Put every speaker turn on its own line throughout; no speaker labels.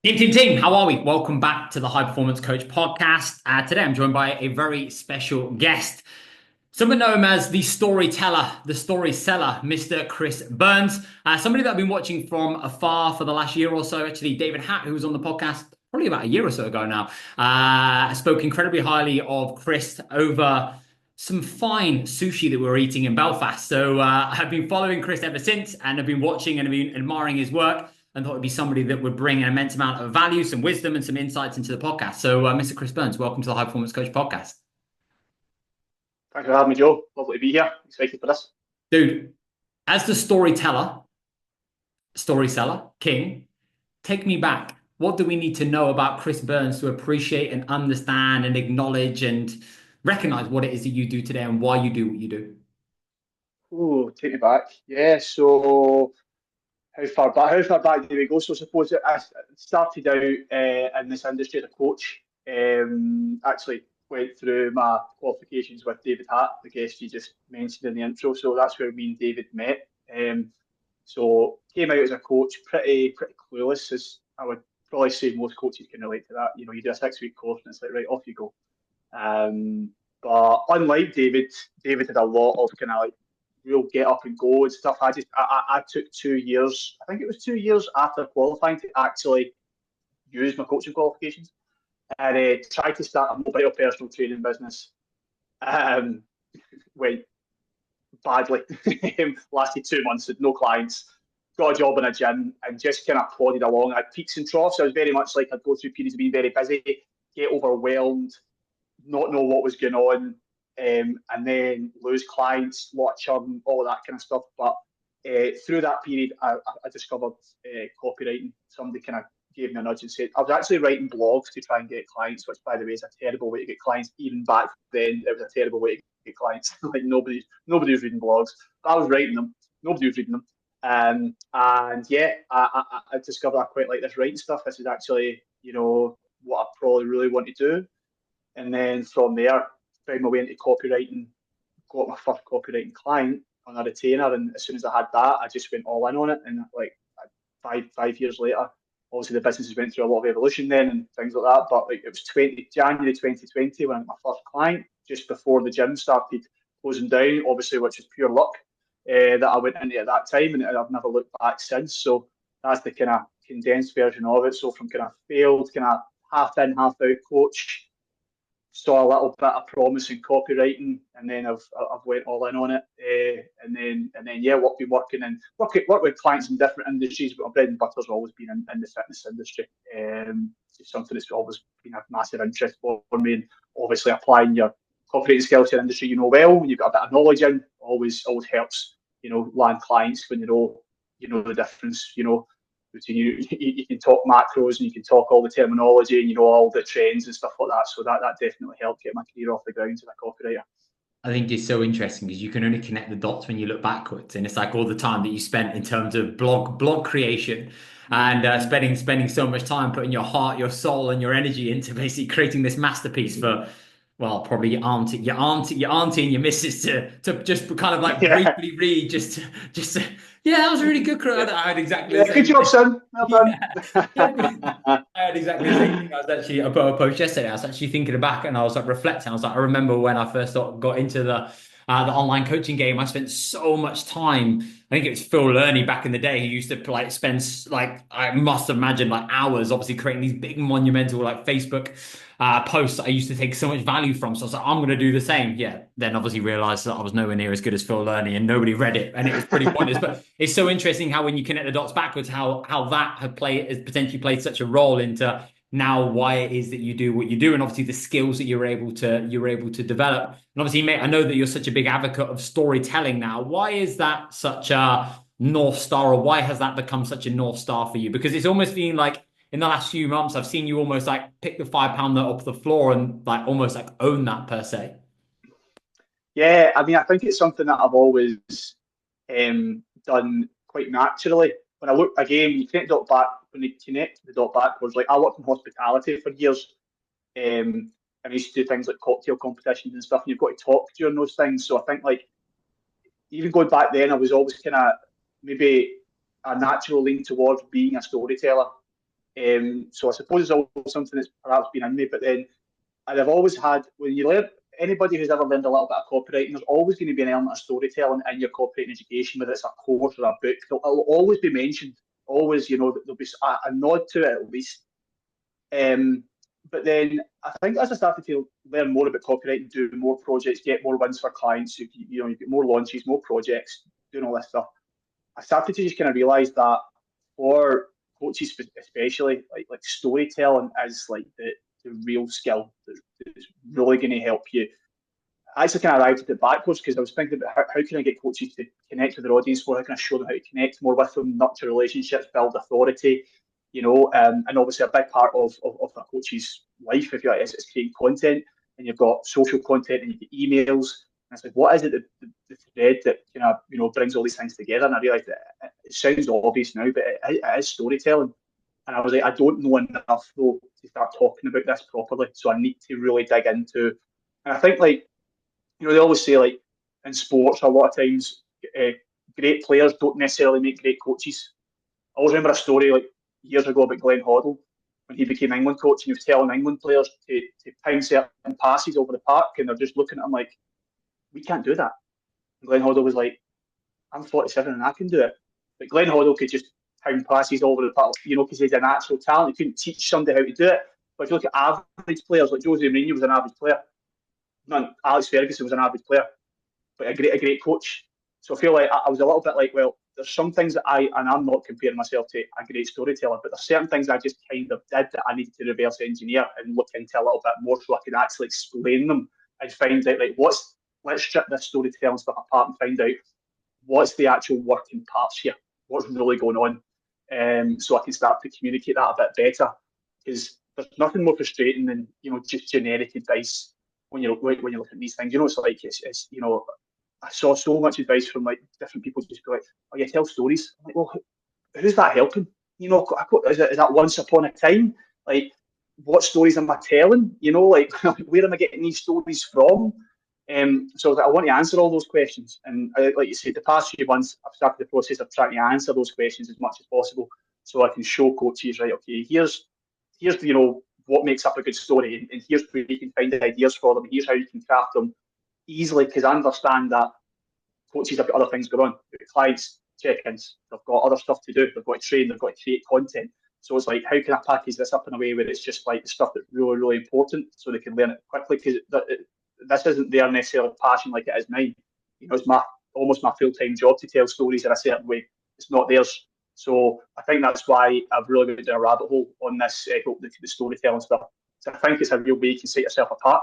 Team, how are we? Welcome back to the High Performance Coach podcast. Today I'm joined by a very special guest. Some know him as the storyteller, the story seller, Mr. Chris Burns. Somebody that I've been watching from afar for the last year or so. Actually, David Hatt, who was on the podcast probably about a year or so ago now, spoke incredibly highly of Chris over some fine sushi that we were eating in Belfast. So I've been following Chris ever since and have been watching and have been admiring his work and thought it'd be somebody that would bring an immense amount of value, some wisdom, and some insights into the podcast. So, Mr. Chris Burns, welcome to the High Performance Coach podcast.
Thanks for having me, Joe. Lovely to be here. Excited for this.
Dude, as the storyteller, story seller, king, take me back. What do we need to know about Chris Burns to appreciate and understand and acknowledge and recognize what it is that you do today and why you do what you do?
Oh, take me back. Yeah, so how far back do we go? So I suppose I started out in this industry as a coach. Actually went through my qualifications with David Hart, the guest you just mentioned in the intro. So that's where me and David met. So came out as a coach, pretty clueless, as I would probably say most coaches can relate to that. You know, you do a 6 week course and it's like right, off you go. Um, but unlike David, David had a lot of kind of like real get up and go and stuff. I took 2 years. I think it was 2 years after qualifying to actually use my coaching qualifications and tried to start a mobile personal training business. Um, went badly. Lasted 2 months with no clients. Got a job in a gym and just kind of plodded along. I had peaks and troughs. I was very much like I'd go through periods of being very busy, get overwhelmed, not know what was going on, and then lose clients, lot of churn, all of that kind of stuff. But through that period, I discovered copywriting. Somebody kind of gave me a nudge and said, I was actually writing blogs to try and get clients, which, by the way, is a terrible way to get clients. Even back then, it was a terrible way to get clients. Like nobody was reading blogs. But I was writing them. Nobody was reading them. And yeah, I discovered I quite like this writing stuff. This is actually, what I probably really want to do. And then from there, found my way into copywriting, got my first copywriting client on a retainer. And as soon as I had that, I just went all in on it. And like 5 years later, obviously the business has went through a lot of evolution then and things like that. But like it was January 2020 when I had my first client, just before the gym started closing down, obviously, which was pure luck that I went into at that time. And I've never looked back since. So that's the kind of condensed version of it. So from kind of failed, kind of half in, half out coach, saw a little bit of promise in copywriting, and then I've went all in on it, and then yeah, what been working and work with clients in different industries, but my bread and butter's always been in the fitness industry. It's something that's always been a massive interest for me, and obviously applying your copywriting skills to an industry you know well, when you've got a bit of knowledge in, always helps. Land clients when you know the difference. Between you can talk macros and you can talk all the terminology and all the trends and stuff like that. So that definitely helped get my career off the ground as a copywriter.
I think it's so interesting because you can only connect the dots when you look backwards, and it's like all the time that you spent in terms of blog creation and spending so much time putting your heart, your soul, and your energy into basically creating this masterpiece for, well, probably your auntie, and your missus to just kind of like
Yeah,
briefly read, yeah, that was really good.
yeah,
I had exactly the
yeah. Good
same
job,
thing.
son. Well done.
Yeah. I had exactly the same thing. I was actually, I put a post yesterday. I was actually thinking back and I was like reflecting. I was like, I remember when I first got into the online coaching game. I spent so much time. I think it was Phil Learney back in the day. He used to like spend like I must imagine like hours, obviously creating these big monumental like Facebook posts that I used to take so much value from. So I was like, I'm going to do the same. Yeah. Then obviously realized that I was nowhere near as good as Phil Learney and nobody read it and it was pretty pointless. But it's so interesting how when you connect the dots backwards, how that has potentially played such a role into now why it is that you do what you do, and obviously the skills that you're able to develop. And obviously, mate, I know that you're such a big advocate of storytelling now. Why is that such a North Star, or why has that become such a North Star for you? Because it's almost been like in the last few months, I've seen you almost like pick the 5 pound note off the floor and like almost like own that per se.
Yeah, I mean, I think it's something that I've always done quite naturally. When I look again, when you connect the dot backwards, like I worked in hospitality for years. And I used to do things like cocktail competitions and stuff, and you've got to talk during those things. So I think like even going back then, I was always kind of maybe a natural lean towards being a storyteller. So I suppose it's always something that's perhaps been in me, but then and I've always had, when you learn, anybody who's ever learned a little bit of copywriting, there's always going to be an element of storytelling in your copywriting education, whether it's a course or a book. It'll always be mentioned. Always, there'll be a nod to it at least. But then I think as I started to learn more about copywriting, do more projects, get more wins for clients, you get more launches, more projects, doing all this stuff, I started to just kind of realise that for coaches especially, like storytelling is like the real skill that's really going to help you. I actually kind of arrived at it backwards because I was thinking about how can I get coaches to connect with their audience more? How can I show them how to connect more with them, nurture relationships, build authority, and obviously a big part of a coach's life, if you like, is creating content, and you've got social content and you get emails. And I said, what is it, the thread that kind of, brings all these things together? And I realised that it sounds obvious now, but it is storytelling. And I was like, I don't know enough though to start talking about this properly. So I need to really dig into. And I think they always say like in sports a lot of times great players don't necessarily make great coaches. I always remember a story like years ago about Glenn Hoddle when he became England coach and he was telling England players to time certain passes over the park and they're just looking at him like, we can't do that. And Glenn Hoddle was like, I'm 47 and I can do it. But Glenn Hoddle could just time passes all over the park, because he's a natural talent. He couldn't teach somebody how to do it. But if you look at average players, like Jose Mourinho was an average player. Not Alex Ferguson was an average player, but a great coach. So I feel like I was a little bit like, well, there's some things that I'm not comparing myself to a great storyteller, but there's certain things I just kind of did that I needed to reverse engineer and look into a little bit more so I could actually explain them and find out, like, let's strip this storytelling stuff apart and find out what's the actual working parts here, what's really going on, so I can start to communicate that a bit better. Because there's nothing more frustrating than just generic advice when you look at these things. It's like it's I saw so much advice from like different people just be like, oh yeah, tell stories. I'm like, well, who's that helping? Is that once upon a time? Like, what stories am I telling? Like, where am I getting these stories from? So I want to answer all those questions. And like you said, the past few months, I've started the process of trying to answer those questions as much as possible so I can show coaches, right, okay, here's what makes up a good story, and here's where you can find the ideas for them, here's how you can craft them easily, because I understand that coaches have got other things going on. They've got clients, check-ins, they've got other stuff to do, they've got to train, they've got to create content. So it's like, how can I package this up in a way where it's just like the stuff that's really, really important so they can learn it quickly? Because this isn't their necessarily passion like it is mine. It's almost my full-time job to tell stories in a certain way. It's not theirs. So I think that's why I've really got down a rabbit hole on this, the storytelling stuff. So I think it's a real way you can set yourself apart.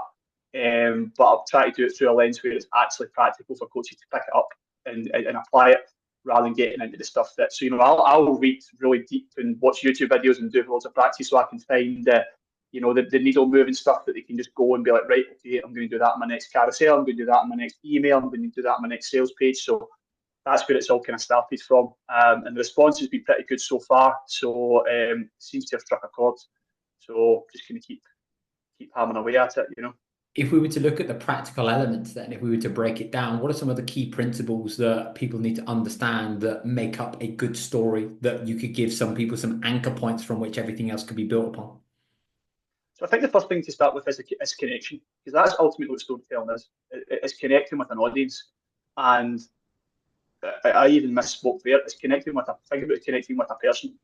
But I'll try to do it through a lens where it's actually practical for coaches to pick it up and apply it rather than getting into the stuff that. So, I'll read really deep and watch YouTube videos and do loads of practice so I can find the needle moving stuff that they can just go and be like, right, okay, I'm going to do that in my next carousel, I'm going to do that in my next email, I'm going to do that in my next sales page. So that's where it's all kind of started from. And the response has been pretty good so far. So it seems to have struck a chord. So just going to keep hammering away at it,
If we were to look at the practical elements, then, if we were to break it down, what are some of the key principles that people need to understand that make up a good story that you could give some people some anchor points from which everything else could be built upon?
So I think the first thing to start with is connection, because that's ultimately what storytelling is. It's connecting with an audience. And I even misspoke there. It's connecting with think about connecting with a person,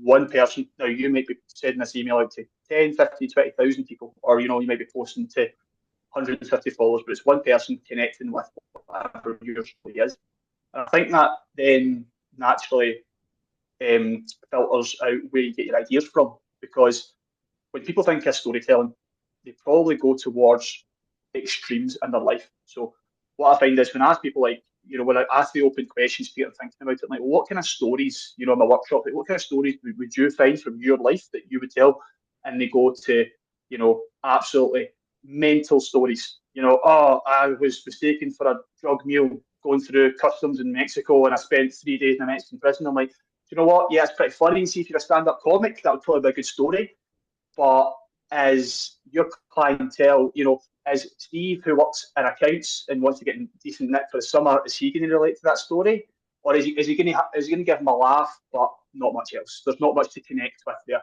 one person. Now, you might be sending this email out to 10, 50, 20,000 people, or, you might be posting to 150 followers, but it's one person connecting with whatever your story is. And I think that then naturally filters out where you get your ideas from, because when people think of storytelling, they probably go towards extremes in their life. So what I find is when I ask people, like, when I ask the open questions to get them thinking about it, like, well, what kind of stories, in my workshop, like, what kind of stories would you find from your life that you would tell? And they go to, absolutely mental stories. Oh, I was mistaken for a drug mule going through customs in Mexico and I spent 3 days in a Mexican prison. I'm like, do you know what? Yeah, it's pretty funny. And see, if you're a stand-up comic, that would probably be a good story. But as your clientele, as Steve, who works in accounts and wants to get a decent nick for the summer, is he going to relate to that story, or is he going to give him a laugh but not much else? There's not much to connect with there.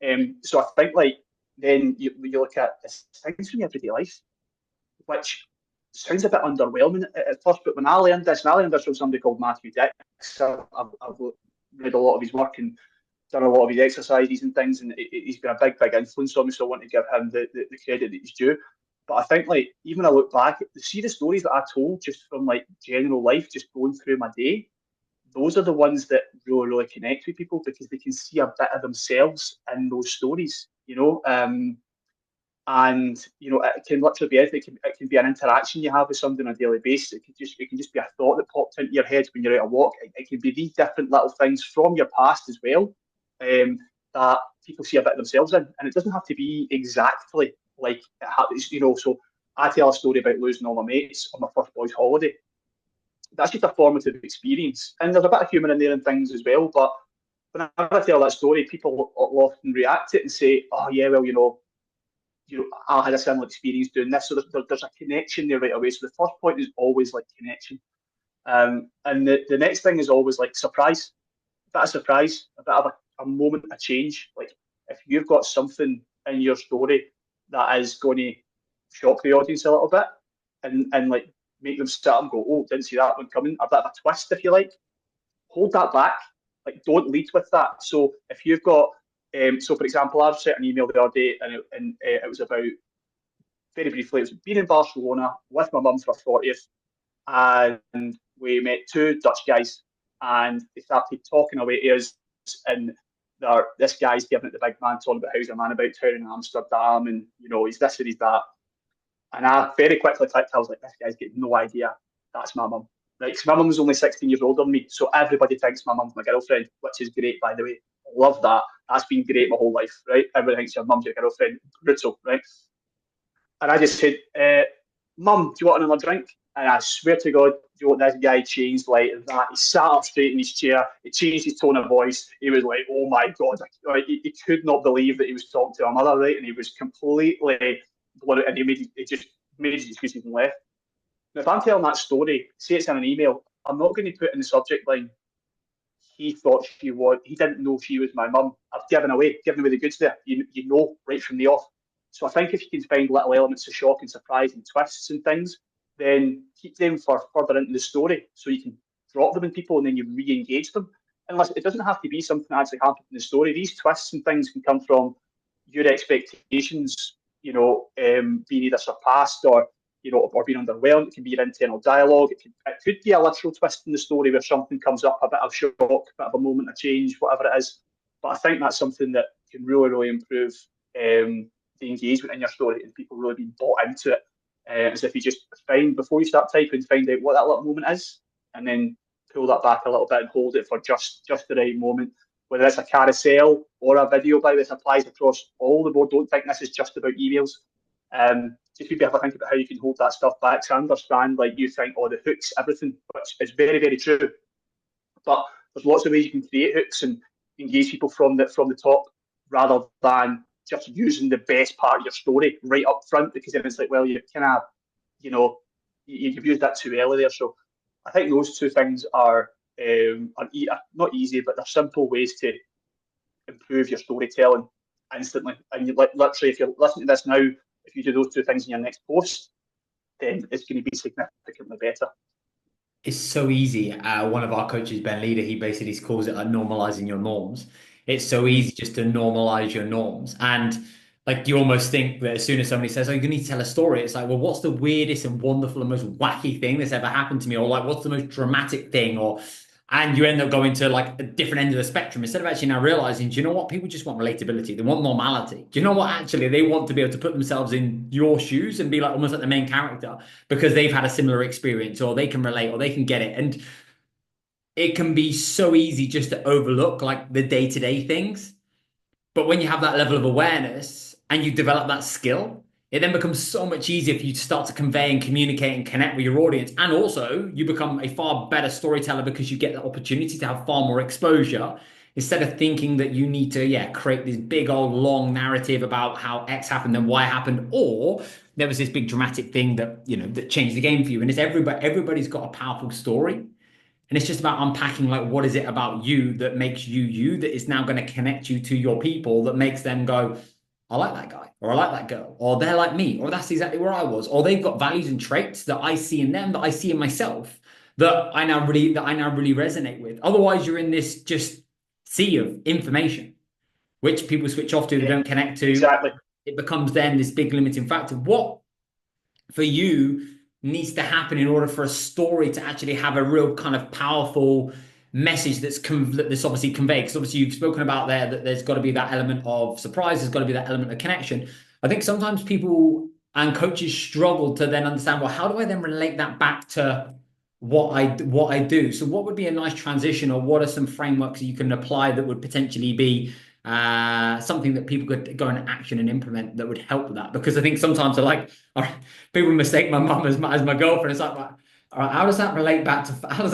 So I think like then you look at things from your everyday life, which sounds a bit underwhelming at first, but when I learned this, and I learned this from somebody called Matthew Dix, I've read a lot of his work and done a lot of his exercises and things, and he's been a big influence on me. So I want to give him the credit that he's due. But I think like even I look back, see the stories that I told just from like general life, just going through my day. Those are the ones that really connect with people because they can see a bit of themselves in those stories. And it can literally be anything. It can be an interaction you have with somebody on a daily basis. It can just be a thought that popped into your head when you're out a walk. It can be these different little things from your past as well, that people see a bit of themselves in, and it doesn't have to be exactly like it happens. So I tell a story about losing all my mates on my first boys' holiday. That's just a formative experience, and there's a bit of humour in there and things as well. But whenever I tell that story, people will often react to it and say, "Oh yeah, well, I had a similar experience doing this." So there's a connection there right away. So the first point is always like connection. And the next thing is always like surprise. A bit of surprise, a bit of a moment of change. Like if you've got something in your story that is going to shock the audience a little bit and like make them sit up and go, "Oh, didn't see that one coming," a bit of a twist, if you like, hold that back. Like don't lead with that. So if you've got so, for example, I've sent an email the other day, and it was about, very briefly, it was being in Barcelona with my mum for her 40th, and we met two Dutch guys, and they started talking away to us, and this guy's giving it the big man, talking about how he's a man about town in Amsterdam, and he's this and he's that. And I very quickly clicked. I was like, this guy's got no idea that's my mum. Right, because my mum was only 16 years older than me, so everybody thinks my mum's my girlfriend, which is great, by the way. Love that. That's been great my whole life, right? Everybody thinks your mum's your girlfriend. Brutal, right? And I just said, "Mum, do you want another drink?" And I swear to God, this guy changed like that. He sat up straight in his chair. He changed his tone of voice. He was like, "Oh my God." Like, he could not believe that he was talking to a mother, right? And he was completely blown out, and he just made his excuses and left. Now, if I'm telling that story, say it's in an email, I'm not going to put in the subject line, he didn't know she was my mum. I've given away the goods there. You know right from the off. So I think if you can find little elements of shock and surprise and twists and things, then keep them for further into the story. So you can drop them in people and then you re-engage them. And listen, it doesn't have to be something that actually happened in the story. These twists and things can come from your expectations, being either surpassed or being underwhelmed. It can be your internal dialogue. It could be a literal twist in the story where something comes up, a bit of shock, a bit of a moment of change, whatever it is. But I think that's something that can really, really improve the engagement in your story and people really being bought into it. As if you just find, before you start typing, find out what that little moment is, and then pull that back a little bit and hold it for just the right moment. Whether it's a carousel or a video, by this applies across all the board. Don't think this is just about emails. Just be able to think about how you can hold that stuff back. So I understand, like you think, the hooks, everything, which is very, very true. But there's lots of ways you can create hooks and engage people from the top, rather than just using the best part of your story right up front, because then it's like, well, you kind of, you've used that too early there. So I think those two things are not easy, but they're simple ways to improve your storytelling instantly. And literally, if you're listening to this now, if you do those two things in your next post, then it's going to be significantly better.
It's so easy. One of our coaches, Ben Leader, he basically calls it like normalizing your norms. It's so easy just to normalize your norms. And like you almost think that as soon as somebody says, "Oh, you need to tell a story," it's like, well, what's the weirdest and wonderful and most wacky thing that's ever happened to me? Or like, what's the most dramatic thing? And you end up going to like a different end of the spectrum instead of actually now realizing, do you know what? People just want relatability. They want normality. Do you know what? Actually, they want to be able to put themselves in your shoes and be like almost like the main character because they've had a similar experience or they can relate or they can get it. And it can be so easy just to overlook like the day-to-day things. But when you have that level of awareness and you develop that skill, it then becomes so much easier for you to start to convey and communicate and connect with your audience. And also, you become a far better storyteller because you get the opportunity to have far more exposure instead of thinking that you need to, create this big old long narrative about how X happened and Y happened, or there was this big dramatic thing that, that changed the game for you. And it's everybody's got a powerful story. And it's just about unpacking like what is it about you that makes you you that is now going to connect you to your people that makes them go, I like that guy, or I like that girl, or they're like me, or that's exactly where I was, or they've got values and traits that I see in them, that I see in myself, that I now really resonate with. Otherwise, you're in this just sea of information, which people switch off to, they
Yeah,
don't connect to.
exactly.
It becomes then this big limiting factor. What for you needs to happen in order for a story to actually have a real kind of powerful message that's obviously conveyed? Because obviously you've spoken about there that there's got to be that element of surprise, there's got to be that element of connection. I think sometimes people and coaches struggle to then understand, well, how do I then relate that back to what I do? So what would be a nice transition, or what are some frameworks you can apply that would potentially be something that people could go and action and implement that would help with that? Because I think sometimes they're like, all right, people mistake my mum as my girlfriend. It's like, all right, how does that relate back to I don't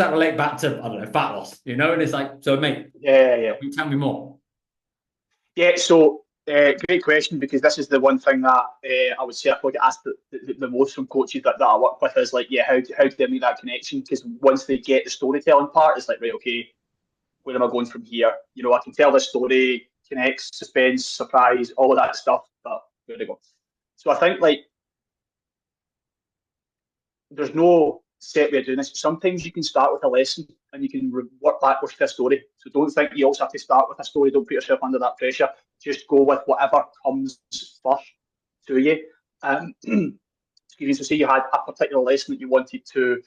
know, fat loss, you know? And it's like, so mate,
Yeah, yeah.
tell me more.
Yeah, so great question, because this is the one thing that I would say I probably get asked the most from coaches that I work with is like, yeah, how do they make that connection? Because once they get the storytelling part, it's like, right, okay, where am I going from here? You know, I can tell this story, connects, suspense, surprise, all of that stuff, but where do I go? So I think like there's no set way of doing this. Sometimes you can start with a lesson and you can work backwards to a story. So don't think you also have to start with a story. Don't put yourself under that pressure. Just go with whatever comes first to you. Excuse me. So say you had a particular lesson that you wanted to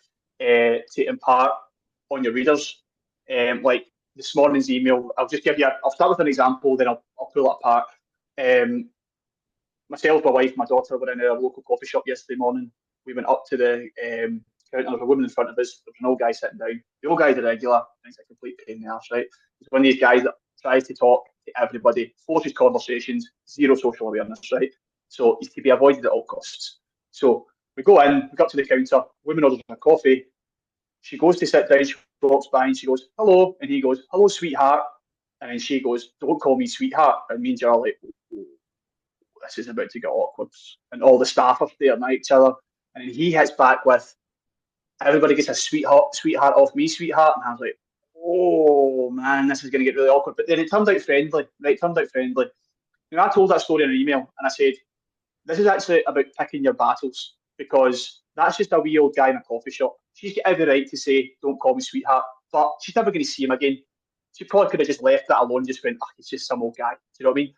impart on your readers. Like this morning's email, I'll just give you. I'll start with an example, then I'll pull it apart. Um, Myself, my wife, my daughter were in a local coffee shop yesterday morning. We went up to the counter. There was a woman in front of us. There was an old guy sitting down. The old guy's a regular. He's a complete pain in the arse, right? He's one of these guys that tries to talk to everybody, forces conversations, zero social awareness, right? So he's to be avoided at all costs. So we go in, we go up to the counter. Woman orders a coffee. She goes to sit down. She walks by and she goes, "Hello," and he goes, "Hello, sweetheart." And then she goes, "Don't call me sweetheart." And me and Jar are like, this is about to get awkward. And all the staff are staring at each other. And then he hits back with, everybody gets a sweetheart off me, sweetheart. And I was like, oh man, this is going to get really awkward. But then it turned out friendly, right? It turned out friendly. And I told that story in an email and I said, this is actually about picking your battles, because that's just a wee old guy in a coffee shop. She's got every right to say, don't call me sweetheart, but she's never going to see him again. She probably could have just left that alone, just went, oh, he's just some old guy. Do you know what I mean?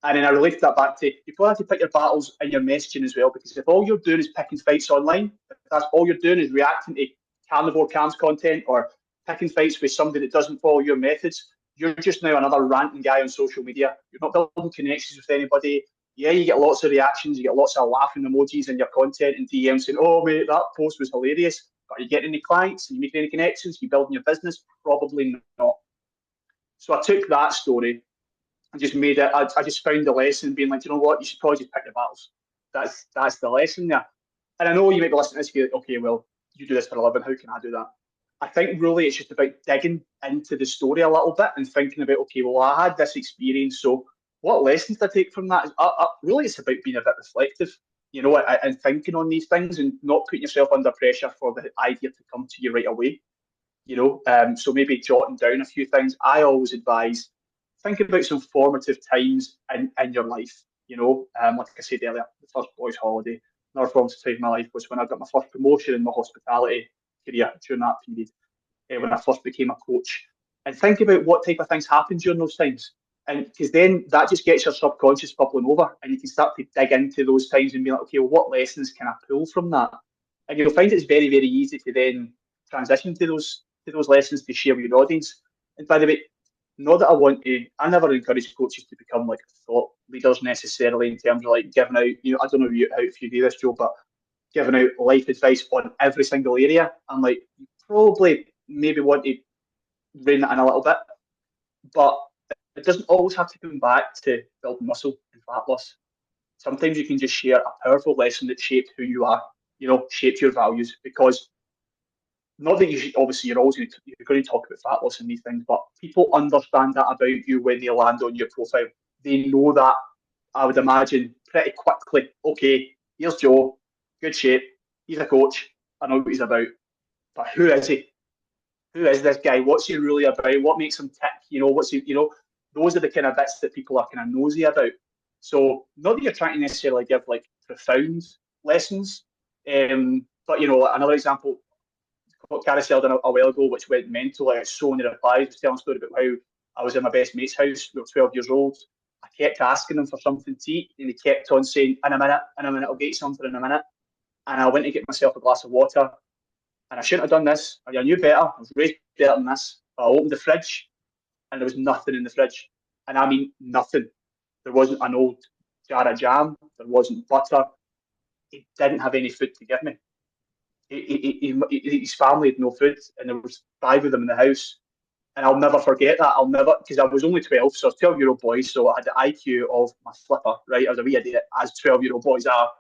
And then I related that back to, you probably have to pick your battles in your messaging as well, because if all you're doing is picking fights online, if that's all you're doing is reacting to carnivore cams content or picking fights with somebody that doesn't follow your methods, you're just now another ranting guy on social media. You're not building connections with anybody. Yeah, you get lots of reactions, you get lots of laughing emojis in your content and DMs saying, oh mate, that post was hilarious. But are you getting any clients? Are you making any connections? Are you building your business? Probably not. So I took that story and just made it. I just found the lesson, being like, you know what, you should probably just pick your battles. That's the lesson there. And I know you might be listening to this, like, okay, well, you do this for a living. How can I do that? I think really it's just about digging into the story a little bit and thinking about, okay, well, I had this experience, so what lessons did I take from that? Really, it's about being a bit reflective, you know, and thinking on these things and not putting yourself under pressure for the idea to come to you right away, you know. So maybe jotting down a few things. I always advise think about some formative times in your life. You know, like I said earlier, the first boys' holiday. Another formative time in my life was when I got my first promotion in my hospitality career during that period, when I first became a coach. And think about what type of things happen during those times. And because then that just gets your subconscious bubbling over and you can start to dig into those times and be like, okay, well, what lessons can I pull from that? And you'll find it's very, very easy to then transition to those lessons to share with your audience. And by the way, not that I never encourage coaches to become like thought leaders necessarily in terms of like giving out, you know, I don't know if you do this, Joe, but giving out life advice on every single area. I'm like, you probably maybe want to rein that in a little bit, but it doesn't always have to come back to building muscle and fat loss. Sometimes you can just share a powerful lesson that shaped who you are, you know, shaped your values, because not that you should, obviously you're always you're going to talk about fat loss and these things, but people understand that about you when they land on your profile. They know that, I would imagine, pretty quickly. Okay, here's Joe, good shape, he's a coach, I know what he's about, but who is he? who is this guy? What's he really about? What makes him tick? What's he, those are the kind of bits that people are kind of nosy about. So not that you're trying to necessarily give like profound lessons, but another example, what Carousel done a while ago, which went mental. I had so many replies. I was telling a story about how I was in my best mate's house. We were 12 years old. I kept asking him for something to eat, and he kept on saying, in a minute, I'll get you something in a minute. And I went to get myself a glass of water, and I shouldn't have done this. I knew better. I was raised better than this. But I opened the fridge, and there was nothing in the fridge. And I mean, nothing. There wasn't an old jar of jam. There wasn't butter. He didn't have any food to give me. His family had no food, and there was five of them in the house. And I'll never forget that. I'll never, because I was only 12, so I was 12-year-old boy, so I had the IQ of my flipper, right? I was a wee idiot, as 12-year-old boys are.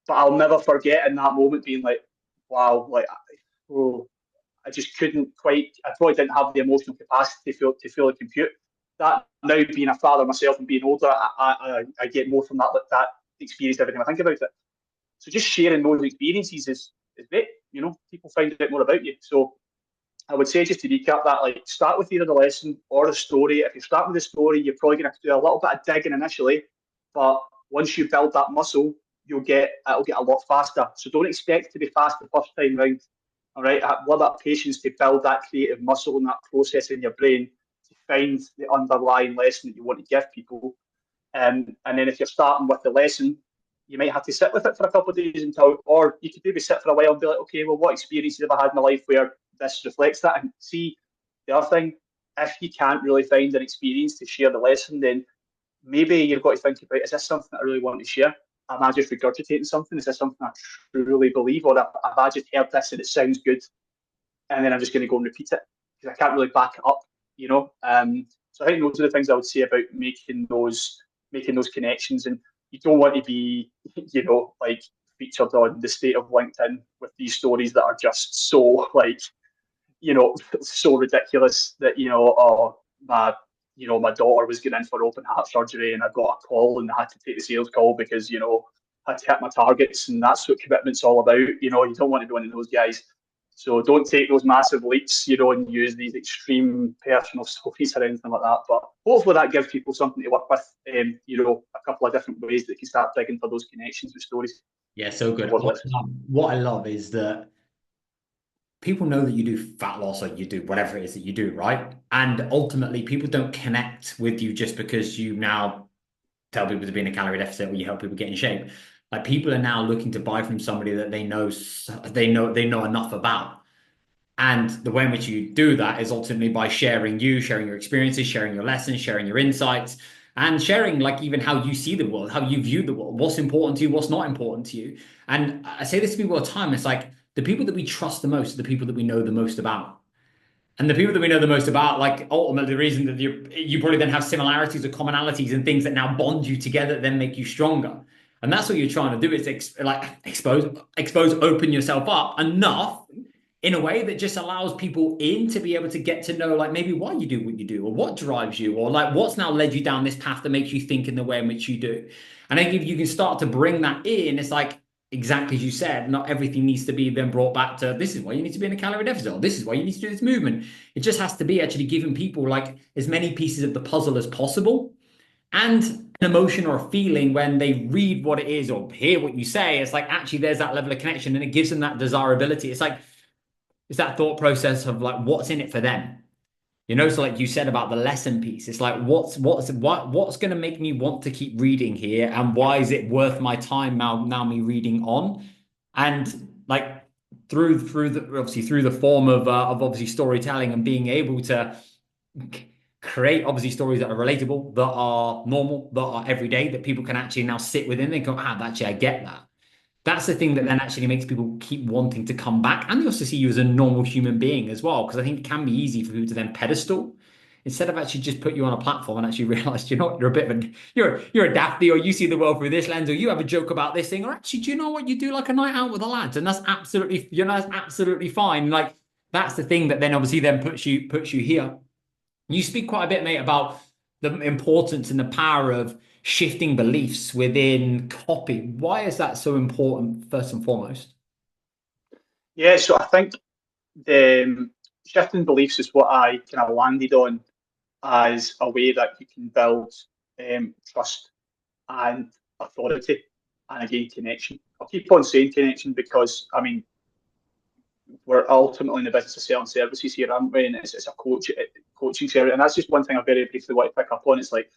But I'll never forget in that moment being like, wow, like, oh, I just couldn't quite, I probably didn't have the emotional capacity to fully compute that. Now, being a father myself and being older, I get more from that experience every time I think about it. So just sharing those experiences is great. People find out more about you. So I would say, just to recap that, like, start with either the lesson or the story. If you start with the story, you're probably going to have to do a little bit of digging initially, but once you build that muscle, it'll get a lot faster. So don't expect to be fast the first time round. All right, have that patience to build that creative muscle and that process in your brain to find the underlying lesson that you want to give people. And then if you're starting with the lesson, you might have to sit with it for a couple of days or you could maybe sit for a while and be like, okay, well, what experiences have I had in my life where this reflects that? And see, the other thing, if you can't really find an experience to share the lesson, then maybe you've got to think about, is this something I really want to share? Am I just regurgitating something? Is this something I truly believe? Or have I just heard this and it sounds good, and then I'm just going to go and repeat it because I can't really back it up. So I think those are the things I would say about making those connections. And you don't want to be, like, featured on the state of LinkedIn with these stories that are just so, like, so ridiculous that, my daughter was getting in for open heart surgery and I got a call and I had to take the sales call because, I had to hit my targets, and that's what commitment's all about. You don't want to be one of those guys. So don't take those massive leaps, and use these extreme personal stories or anything like that. But hopefully that gives people something to work with, a couple of different ways that you can start digging for those connections with stories.
Yeah, so good. What I love is that people know that you do fat loss or you do whatever it is that you do, right? And ultimately, people don't connect with you just because you now tell people to be in a calorie deficit or you help people get in shape. Like, people are now looking to buy from somebody that they know enough about. And the way in which you do that is ultimately by sharing your experiences, sharing your lessons, sharing your insights, and sharing, like, even how you see the world, how you view the world, what's important to you, what's not important to you. And I say this to people all the time. It's like, the people that we trust the most are the people that we know the most about. And the people that we know the most about, like, ultimately the reason that you probably then have similarities or commonalities and things that now bond you together, that then make you stronger. And that's what you're trying to do, is expose, open yourself up enough in a way that just allows people in to be able to get to know, like, maybe why you do what you do, or what drives you, or like what's now led you down this path that makes you think in the way in which you do. And I think if you can start to bring that in, it's like, exactly as you said, not everything needs to be then brought back to, this is why you need to be in a calorie deficit, or this is why you need to do this movement. It just has to be actually giving people, like, as many pieces of the puzzle as possible, and an emotion or a feeling when they read what it is or hear what you say. It's like, actually there's that level of connection, and it gives them that desirability. It's like, it's that thought process of, like, what's in it for them. So like you said about the lesson piece, it's like, what's going to make me want to keep reading here, and why is it worth my time now me reading on? And like, through the form of obviously storytelling and being able to create obviously stories that are relatable, that are normal, that are everyday, that people can actually now sit within and go, actually I get that. That's the thing that then actually makes people keep wanting to come back, and they also see you as a normal human being as well. Because I think it can be easy for people to then pedestal instead of actually just put you on a platform and actually realize, you're a bit of a you're a daffy, or you see the world through this lens, or you have a joke about this thing, or actually, do you know what, you do like a night out with the lads, and that's absolutely that's absolutely fine. Like, that's the thing that then obviously then puts you here. You speak quite a bit, mate, about the importance and the power of shifting beliefs within copy. Why is that so important, first and foremost?
Yeah, so I think the shifting beliefs is what I kind of landed on as a way that you can build trust and authority, and again connection. I'll keep on saying connection because I mean we're ultimately in the business of selling services here, aren't we? And it's a coaching service, and that's just one thing I very briefly want to pick up on. It's like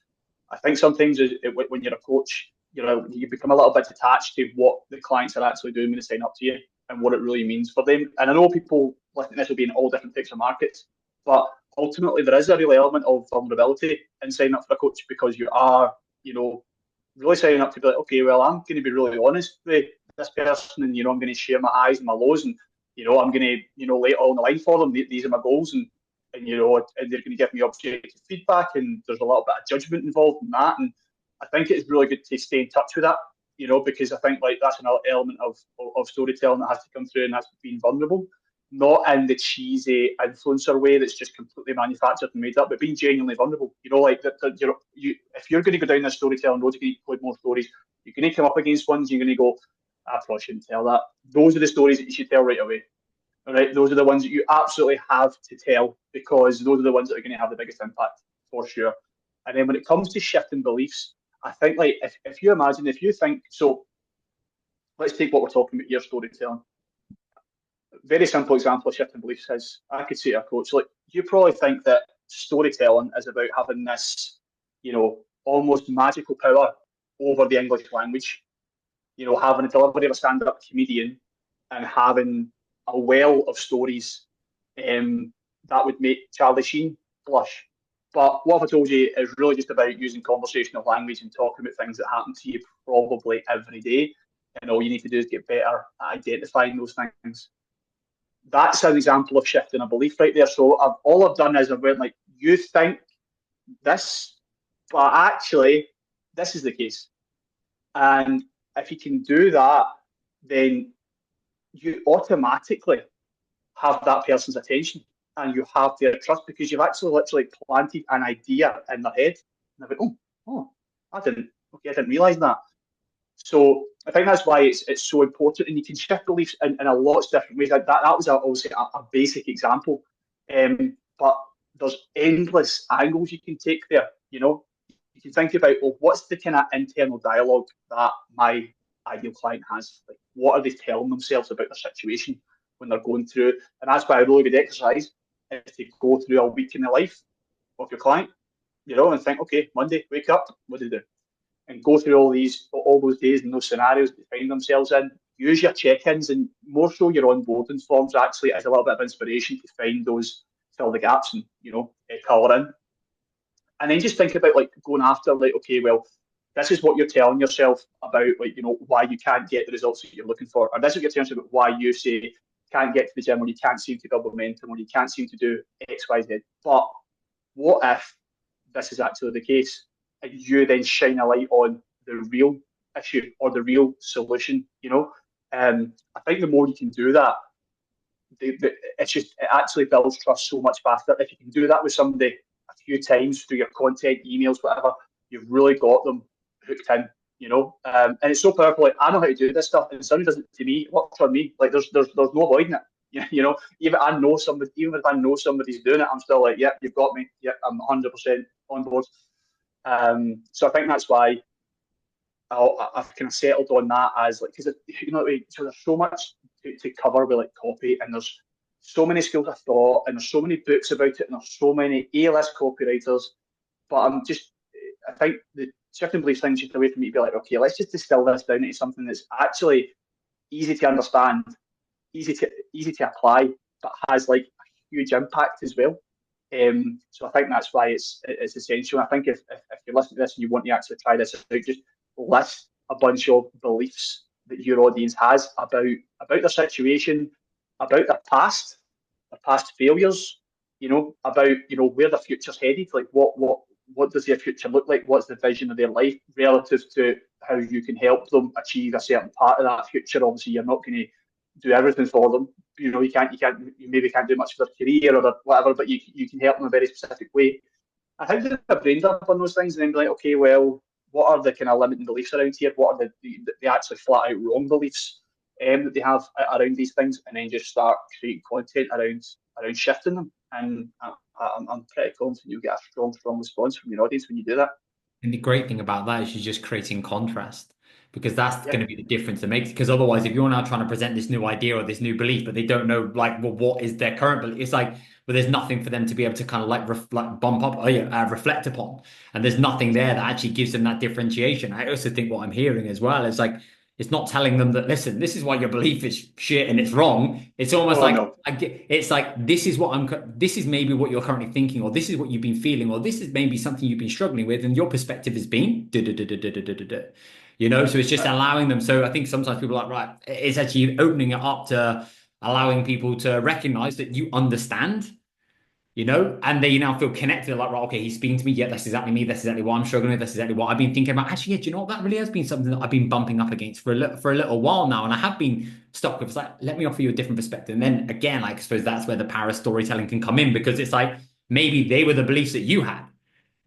I think sometimes when you're a coach, you become a little bit detached to what the clients are actually doing when they sign up to you and what it really means for them. And I know people listening to this will be in all different types of markets, but ultimately there is a real element of vulnerability in signing up for a coach because you are, really signing up to be like, okay, well, I'm going to be really honest with this person, and I'm going to share my highs and my lows, and I'm going to lay it all on the line for them. These are my goals, and and they're going to give me objective feedback, and there's a little bit of judgment involved in that. And I think it's really good to stay in touch with that, because I think like that's another element of storytelling that has to come through, and that's being vulnerable, not in the cheesy influencer way that's just completely manufactured and made up, but being genuinely vulnerable. Like that, if you're going to go down this storytelling road, you're going to include more stories. You're going to come up against ones. You're going to go, I probably shouldn't tell that. Those are the stories that you should tell right away. All right, those are the ones that you absolutely have to tell because those are the ones that are going to have the biggest impact for sure. And then when it comes to shifting beliefs, I think like if you imagine, if you think, so let's take what we're talking about here, storytelling. Very simple example of shifting beliefs is I could say to a coach, like, you probably think that storytelling is about having this, almost magical power over the English language, having a delivery of a stand-up comedian and having a well of stories that would make Charlie Sheen blush. But what if I told you is really just about using conversational language and talking about things that happen to you probably every day, and all you need to do is get better at identifying those things. That's an example of shifting a belief right there. So all I've done is I've went like, you think this, but actually this is the case. And if you can do that, then you automatically have that person's attention and you have their trust because you've actually literally planted an idea in their head. And they're like, oh, I didn't realise that. So I think that's why it's so important, and you can shift beliefs in a lot of different ways. That was obviously a basic example, but there's endless angles you can take there. You can think about, well, what's the kind of internal dialogue that my ideal client has? Like, what are they telling themselves about their situation when they're going through? And that's why a really good exercise is to go through a week in the life of your client, and think, okay, Monday, wake up, what do they do? And go through all those days and those scenarios they find themselves in. Use your check-ins and more so your onboarding forms actually as a little bit of inspiration to find those, fill the gaps and colour in. And then just think about like going after like, okay, well, this is what you're telling yourself about like, why you can't get the results that you're looking for. Or this is what you're telling yourself about why you say can't get to the gym, or you can't seem to build momentum, or you can't seem to do X, Y, Z. But what if this is actually the case? And you then shine a light on the real issue or the real solution. I think the more you can do that, it actually builds trust so much faster. If you can do that with somebody a few times through your content, emails, whatever, you've really got them hooked in. And it's so powerful. Like, I know how to do this stuff, and somebody does it to me, it works for me. Like there's no avoiding it. Even if I know somebody's doing it, I'm still like, yep, you've got me. Yep, I'm 100% on board. So I think that's why I've kind of settled on that as like, because so there's so much to cover with like copy, and there's so many schools of thought, and there's so many books about it, and there's so many A-list copywriters. But I think the shifting beliefs thing is just a way for me to be like, okay, let's just distill this down into something that's actually easy to understand, easy to apply, but has like a huge impact as well. So I think that's why it's essential. I think if you're listening to this and you want to actually try this out, just list a bunch of beliefs that your audience has about their situation, about their past failures, about where the future's headed, like what does their future look like? What's the vision of their life relative to how you can help them achieve a certain part of that future? Obviously, you're not going to do everything for them. You maybe can't do much for their career or whatever, but you can help them in a very specific way. I think that I've brained up on those things and then be like, okay, well, what are the kind of limiting beliefs around here? What are the actually flat out wrong beliefs? that they have around these things, and then just start creating content around shifting them. And I'm pretty confident you'll get a strong response from your audience when you do that.
And the great thing about that is you're just creating contrast because that's going
Yep.
to be the difference that makes. Because otherwise, if you're now trying to present this new idea or this new belief, but they don't know like, well, what is their current belief? It's like, well, there's nothing for them to be able to kind of like bump up, reflect upon, and there's nothing there that actually gives them that differentiation. I also think what I'm hearing as well is like it's not telling them that, listen, this is why your belief is shit and it's wrong. It's almost
Oh
like
no.
it's like this is maybe what you're currently thinking, or this is what you've been feeling, or this is maybe something you've been struggling with, and your perspective has been you know. So it's just allowing them. So I think sometimes people are like, right, it's actually opening it up to allowing people to recognize that you understand, you know, and they now feel connected. Like, right, okay, he's speaking to me. Yeah, that's exactly me. That's exactly what I'm struggling with. That's exactly what I've been thinking about. Actually, yeah, do you know what? That really has been something that I've been bumping up against for a little while now, and I have been stuck with. It's like, let me offer you a different perspective. And then again, like, I suppose that's where the power of storytelling can come in because it's like maybe they were the beliefs that you had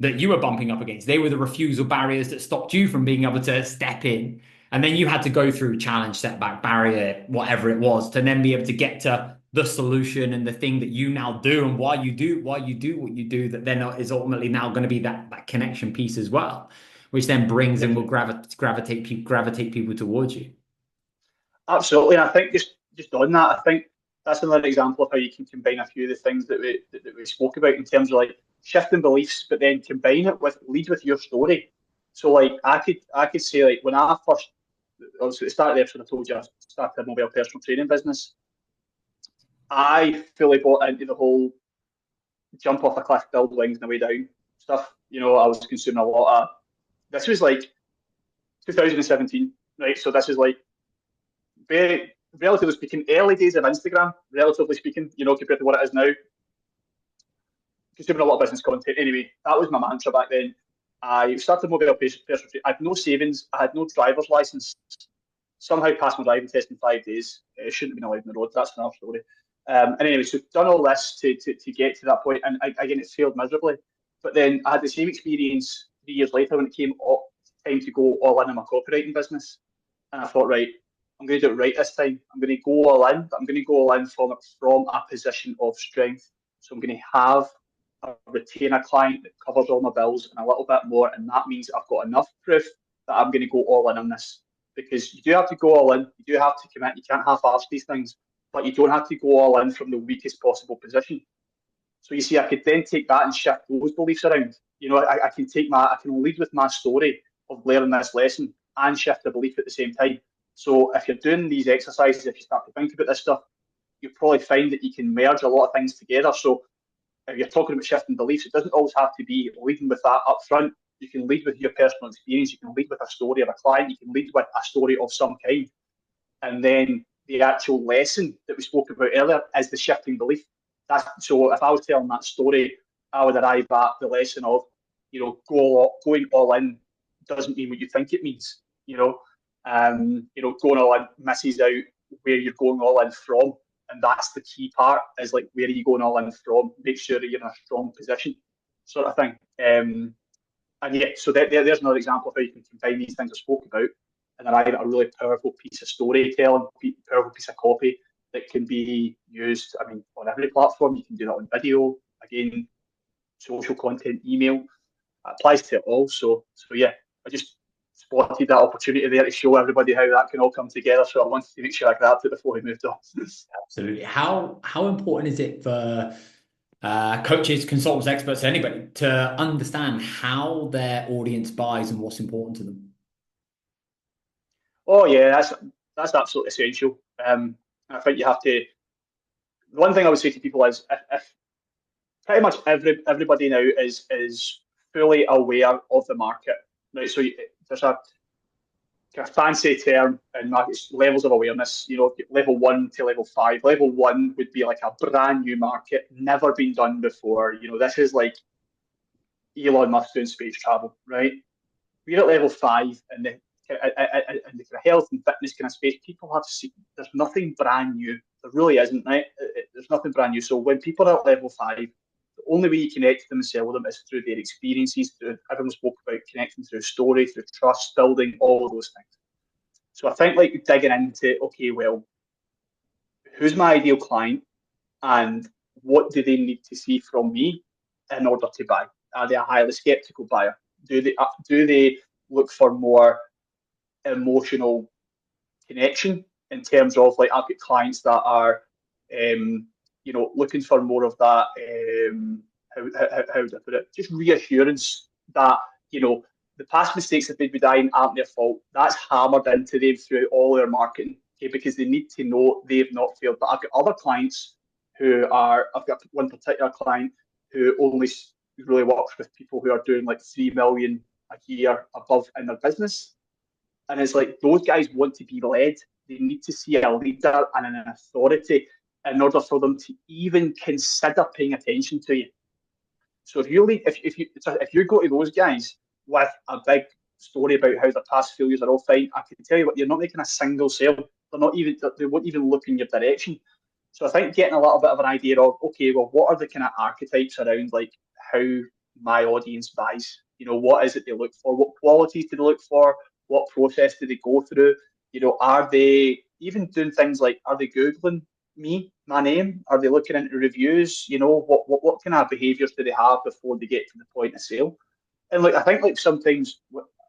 that you were bumping up against. They were the refusal barriers that stopped you from being able to step in. And then you had to go through challenge, setback, barrier, whatever it was, to then be able to get to the solution and the thing that you now do and why you do what you do, that then is ultimately now going to be that connection piece as well, which then brings and will gravitate people towards you.
Absolutely, and I think just on that, I think that's another example of how you can combine a few of the things that we spoke about in terms of like shifting beliefs, but then combine it with lead with your story. So like I could say like when I first obviously at the start of the episode I told you I started a mobile personal training business. I fully bought into the whole jump off a cliff, build wings, and the way down stuff. You know, I was consuming a lot of. This was like 2017, right? So this is like very, relatively speaking, early days of Instagram, relatively speaking, you know, compared to what it is now. Consuming a lot of business content. Anyway, that was my mantra back then. I started mobile personal training. I had no savings. I had no driver's license. Somehow passed my driving test in 5 days. It shouldn't have been allowed on the road. That's another story. And anyway, so done all this to get to that point, and again, it failed miserably. But then I had the same experience 3 years later when it came time to go all in on my copywriting business. And I thought, right, I'm going to do it right this time. I'm going to go all in, but I'm going to go all in from a position of strength. So I'm going to have retain a client that covers all my bills and a little bit more, and that means I've got enough proof that I'm going to go all in on this. Because you do have to go all in, you do have to commit, you can't half-arse these things, but you don't have to go all in from the weakest possible position. So you see, I could then take that and shift those beliefs around. You know, I can I can lead with my story of learning this lesson and shift the belief at the same time. So if you're doing these exercises, if you start to think about this stuff, you'll probably find that you can merge a lot of things together. So if you're talking about shifting beliefs, it doesn't always have to be leading with that up front. You can lead with your personal experience. You can lead with a story of a client. You can lead with a story of some kind. And then the actual lesson that we spoke about earlier is the shifting belief. So if I was telling that story, I would arrive at the lesson of, you know, going all in doesn't mean what you think it means. You know, going all in misses out where you're going all in from, and that's the key part. Is like where are you going all in from? Make sure that you're in a strong position, sort of thing. And yeah, so there's another example of how you can combine these things I spoke about and arrive at a really powerful piece of storytelling, powerful piece of copy that can be used, I mean, on every platform. You can do that on video, again, social content, email. It applies to it all. So yeah, I just spotted that opportunity there to show everybody how that can all come together. So I wanted to make sure I grabbed it before we moved on.
Absolutely. How important is it for coaches, consultants, experts, anybody to understand how their audience buys and what's important to them?
Oh yeah, that's absolutely essential. I think you have to. The one thing I would say to people is if pretty much everybody now is fully aware of the market, right? So there's a kind of fancy term in markets, levels of awareness. You know, level 1 to level 5. Level 1 would be like a brand new market, never been done before. You know, this is like Elon Musk doing space travel, right? We're at level 5, and the kind of health and fitness kind of space. People have seen there's nothing brand new. There really isn't, right? There's nothing brand new. So when people are at level 5, the only way you connect to them and sell them is through their experiences. Through everyone spoke about connecting through story, through trust building, all of those things. So I think like digging into, okay, well, who's my ideal client and what do they need to see from me in order to buy? Are they a highly skeptical buyer? Do they look for more emotional connection in terms of like I've got clients that are looking for more of that how do I put it, just reassurance that the past mistakes that they've been doing aren't their fault. That's hammered into them through all their marketing, okay, because they need to know they've not failed. But I've got other clients I've got one particular client who only really works with people who are doing like 3 million a year above in their business, and it's like those guys want to be led. They need to see a leader and an authority in order for them to even consider paying attention to you. So if you go to those guys with a big story about how their past failures are all fine, I can tell you what, you're not making a single sale. They won't even look in your direction. So I think getting a little bit of an idea of, okay, well, what are the kind of archetypes around like how my audience buys? What is it they look for? What qualities do they look for? What process do they go through? Are they even doing things like, are they Googling my name? Are they looking into reviews? What kind of behaviours do they have before they get to the point of sale? And like, I think like sometimes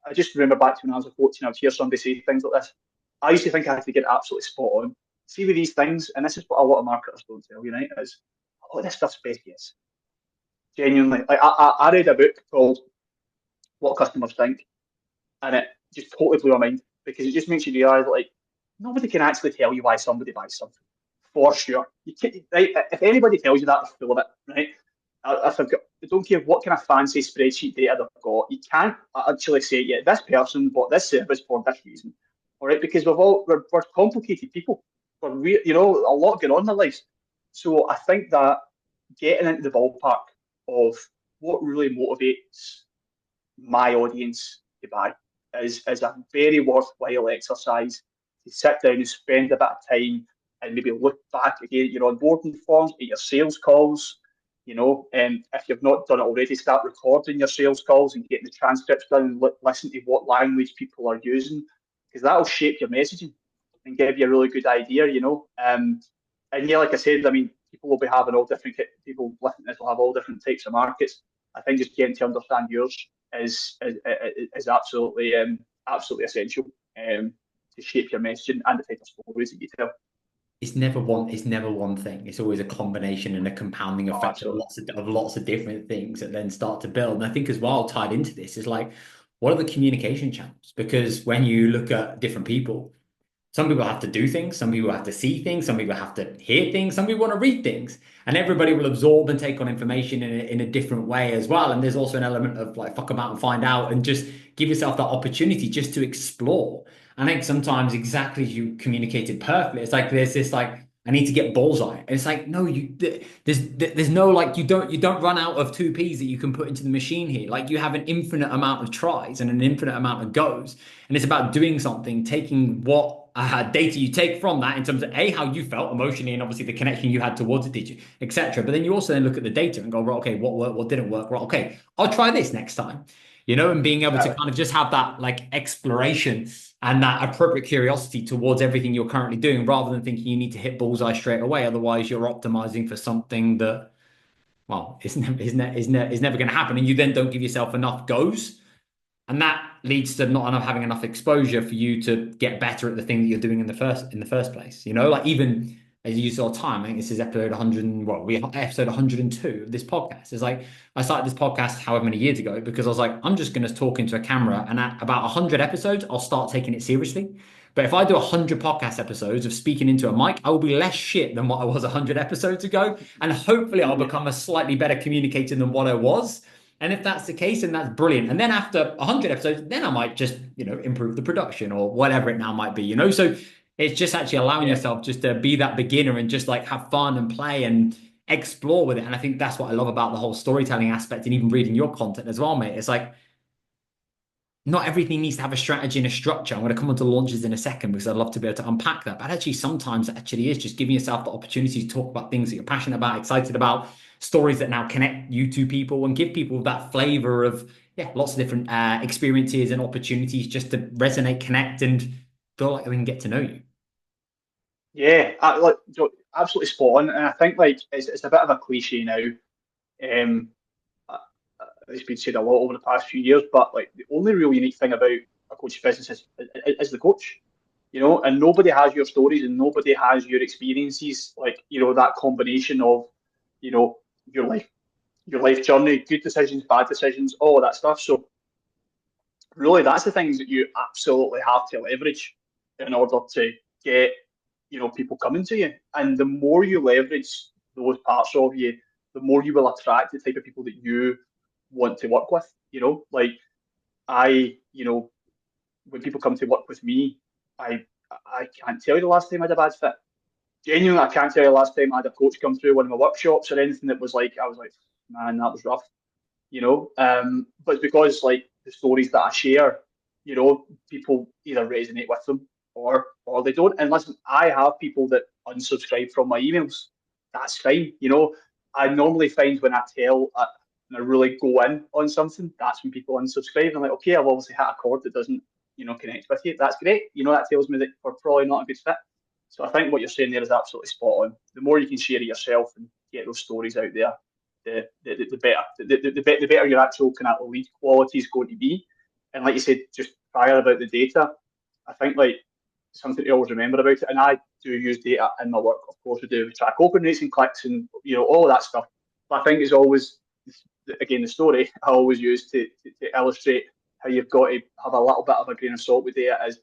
I just remember back to when I was a coach and I would hear somebody say things like this. I used to think I had to get absolutely spot on. See with these things, and this is what a lot of marketers don't tell you, right? Is a lot of this stuff's best guess. Genuinely, like I read a book called What Customers Think, and it just totally blew my mind because it just makes you realise like nobody can actually tell you why somebody buys something for sure. You can't, right? If anybody tells you that, they're full of it, right? I don't care what kind of fancy spreadsheet data they've got, you can't actually say, yeah, this person bought this service for this reason, all right? Because we're complicated people. A lot going on in their lives. So I think that getting into the ballpark of what really motivates my audience to buy is a very worthwhile exercise to sit down and spend a bit of time and maybe look back again at your onboarding forms, at your sales calls, and if you've not done it already, start recording your sales calls and getting the transcripts done and listen to what language people are using, because that'll shape your messaging and give you a really good idea. And yeah, like I said, I mean, people will be having all different people listening to this will have all different types of markets. I think just getting to understand yours is absolutely essential to shape your messaging and the type of stories that you tell.
It's never one thing. It's always a combination and a compounding
Oh,
effect of
absolutely.
lots of different things that then start to build. And I think as well tied into this is like, what are the communication channels? Because when you look at different people, some people have to do things, some people have to see things, some people have to hear things, some people want to read things, and everybody will absorb and take on information in a different way as well. And there's also an element of like fuck about and find out and just give yourself that opportunity just to explore. I think sometimes exactly as you communicated perfectly, it's like there's this like I need to get bullseye. And it's like, no, there's no like you don't run out of two peas that you can put into the machine here. Like you have an infinite amount of tries and an infinite amount of goes. And it's about doing something, taking what data you take from that in terms of how you felt emotionally and obviously the connection you had towards it, did you, etc. But then you also then look at the data and go, right, okay, what worked, what didn't work, right, okay, I'll try this next time, and being able to
Exactly.
kind of just have that like exploration and that appropriate curiosity towards everything you're currently doing rather than thinking you need to hit bullseye straight away. Otherwise, you're optimizing for something that, well, is never going to happen. And you then don't give yourself enough goes. And that leads to not enough having enough exposure for you to get better at the thing that you're doing in the first place. Like even as you saw time, I think this is episode 100. Well, we episode 102 of this podcast. It's like I started this podcast however many years ago because I was like, I'm just going to talk into a camera, and at about 100 episodes, I'll start taking it seriously. But if I do 100 podcast episodes of speaking into a mic, I will be less shit than what I was 100 episodes ago, and hopefully, I'll
Mm-hmm.
become a slightly better communicator than what I was. And if that's the case, then that's brilliant. And then after 100 episodes, then I might just, improve the production or whatever it now might be. So it's just actually allowing
Yeah.
yourself just to be that beginner and just like have fun and play and explore with it. And I think that's what I love about the whole storytelling aspect and even reading your content as well, mate. It's like not everything needs to have a strategy and a structure. I'm going to come on to launches in a second because I'd love to be able to unpack that. But actually, sometimes it actually is just giving yourself the opportunity to talk about things that you're passionate about, excited about, stories that now connect you to people and give people that flavor of, yeah, lots of different experiences and opportunities just to resonate, connect, and feel like they can get to know you.
Yeah, absolutely spot on. And I think like it's a bit of a cliche now. Um, uh, it's been said a lot over the past few years, but like the only real unique thing about a coach's business is the coach, and nobody has your stories and nobody has your experiences, like, that combination of, you know, your life journey, good decisions, bad decisions, all of that stuff. So really that's the things that you absolutely have to leverage in order to get, people coming to you. And the more you leverage those parts of you, the more you will attract the type of people that you want to work with. Like I, when people come to work with me, I I can't tell you the last time I had a bad fit. Genuinely, I can't tell you the last time I had a coach come through one of my workshops or anything that was like, I was like, man, that was rough. But it's because like the stories that I share, people either resonate with them or they don't. And listen, I have people that unsubscribe from my emails. That's fine. I normally find when I tell and I really go in on something, that's when people unsubscribe. I'm like, okay, I've obviously hit a chord that doesn't, connect with you. That's great. That tells me that we're probably not a good fit. So I think what you're saying there is absolutely spot on. The more you can share it yourself and get those stories out there, the better. The better your actual kind of lead quality is going to be. And like you said, just prior about the data, I think like something to always remember about it. And I do use data in my work, of course, to do track open rates and clicks and all of that stuff. But I think it's always, again, the story I always use to illustrate how you've got to have a little bit of a grain of salt with data is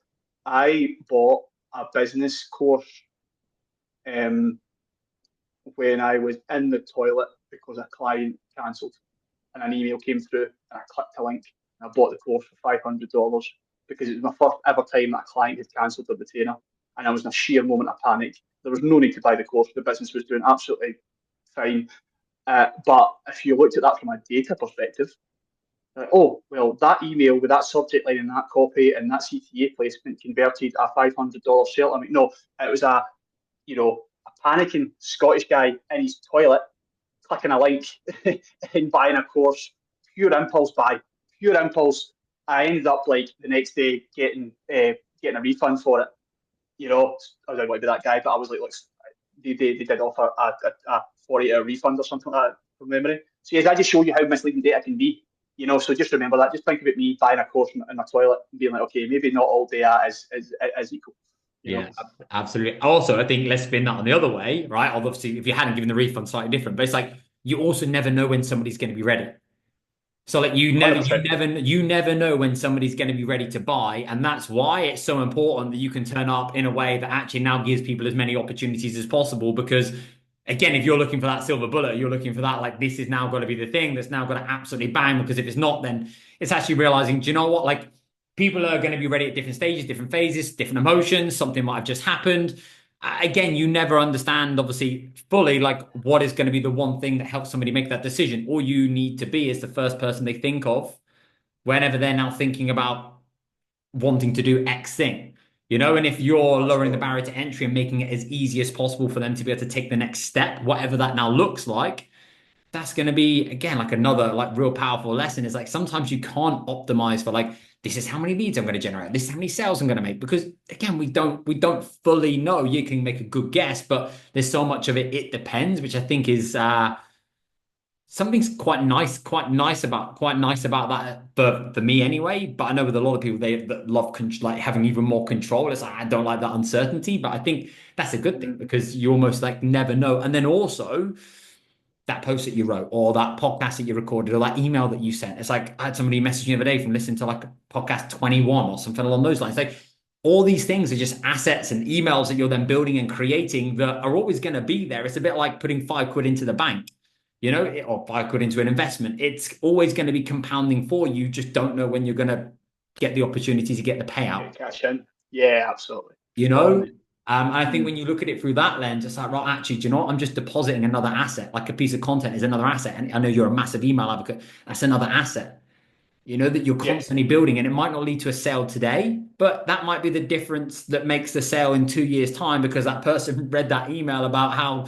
I bought a business course um, when I was in the toilet because a client cancelled and an email came through and I clicked a link and I bought the course for $500 because it was my first ever time that a client had cancelled a retainer and I was in a sheer moment of panic. There was no need to buy the course. The business was doing absolutely fine. But if you looked at that from a data perspective, oh, well, that email with that subject line and that copy and that CTA placement converted a $500 sale. I mean, no, it was a panicking Scottish guy in his toilet clicking a link and buying a course, pure impulse buy, pure impulse. I ended up like the next day getting a refund for it. I don't want to be that guy, but I was like, look, they did offer a 40-hour refund or something like that from memory. So yes, I just show you how misleading data can be. So just remember that. Just think about me buying a course in my toilet and being like, okay, maybe not all data is equal.
Yeah, absolutely. Also, I think let's spin that on the other way, right? Obviously, if you hadn't given the refund, slightly different, but it's like you also never know when somebody's going to be ready. So like
100%.
you never know when somebody's going to be ready to buy, and that's why it's so important that you can turn up in a way that actually now gives people as many opportunities as possible. Because again, if you're looking for that silver bullet, you're looking for that like this is now going to be the thing that's now going to absolutely bang. Because if it's not, then it's actually realizing, do you know what? Like people are going to be ready at different stages, different phases, different emotions. Something might have just happened. Again, you never understand, obviously, fully like what is going to be the one thing that helps somebody make that decision. All you need to be is the first person they think of whenever they're now thinking about wanting to do X thing. And if you're lowering the
Absolutely.
barrier to entry and making it as easy as possible for them to be able to take the next step, whatever that now looks like, that's going to be again like another like real powerful lesson is like sometimes you can't optimize for like this is how many leads I'm going to generate, this is how many sales I'm going to make, because again we don't fully know. You can make a good guess, but there's so much of it depends, which I think is something's quite nice about that for me anyway. But I know with a lot of people they that love like having even more control. It's like I don't like that uncertainty, but I think that's a good thing
Mm-hmm.
because you almost like never know. And then also that post that you wrote or that podcast that you recorded or that email that you sent. It's like I had somebody message me the other day from listening to like podcast 21 or something along those lines. Like all these things are just assets and emails that you're then building and creating that are always going to be there. It's a bit like putting £5 into the bank, or £5 into an investment. It's always going to be compounding for you. Just don't know when you're going to get the opportunity to get the payout.
Get cash in. Yeah, absolutely.
You
Spot on,
know,
mate.
and I think
Mm.
when you look at it through that lens, it's like, right, actually, do you know what? I'm just depositing another asset. Like a piece of content is another asset. And I know you're a massive email advocate. That's another asset, that you're
Yeah,
constantly building. And it might not lead to a sale today, but that might be the difference that makes the sale in 2 years' time because that person read that email about how,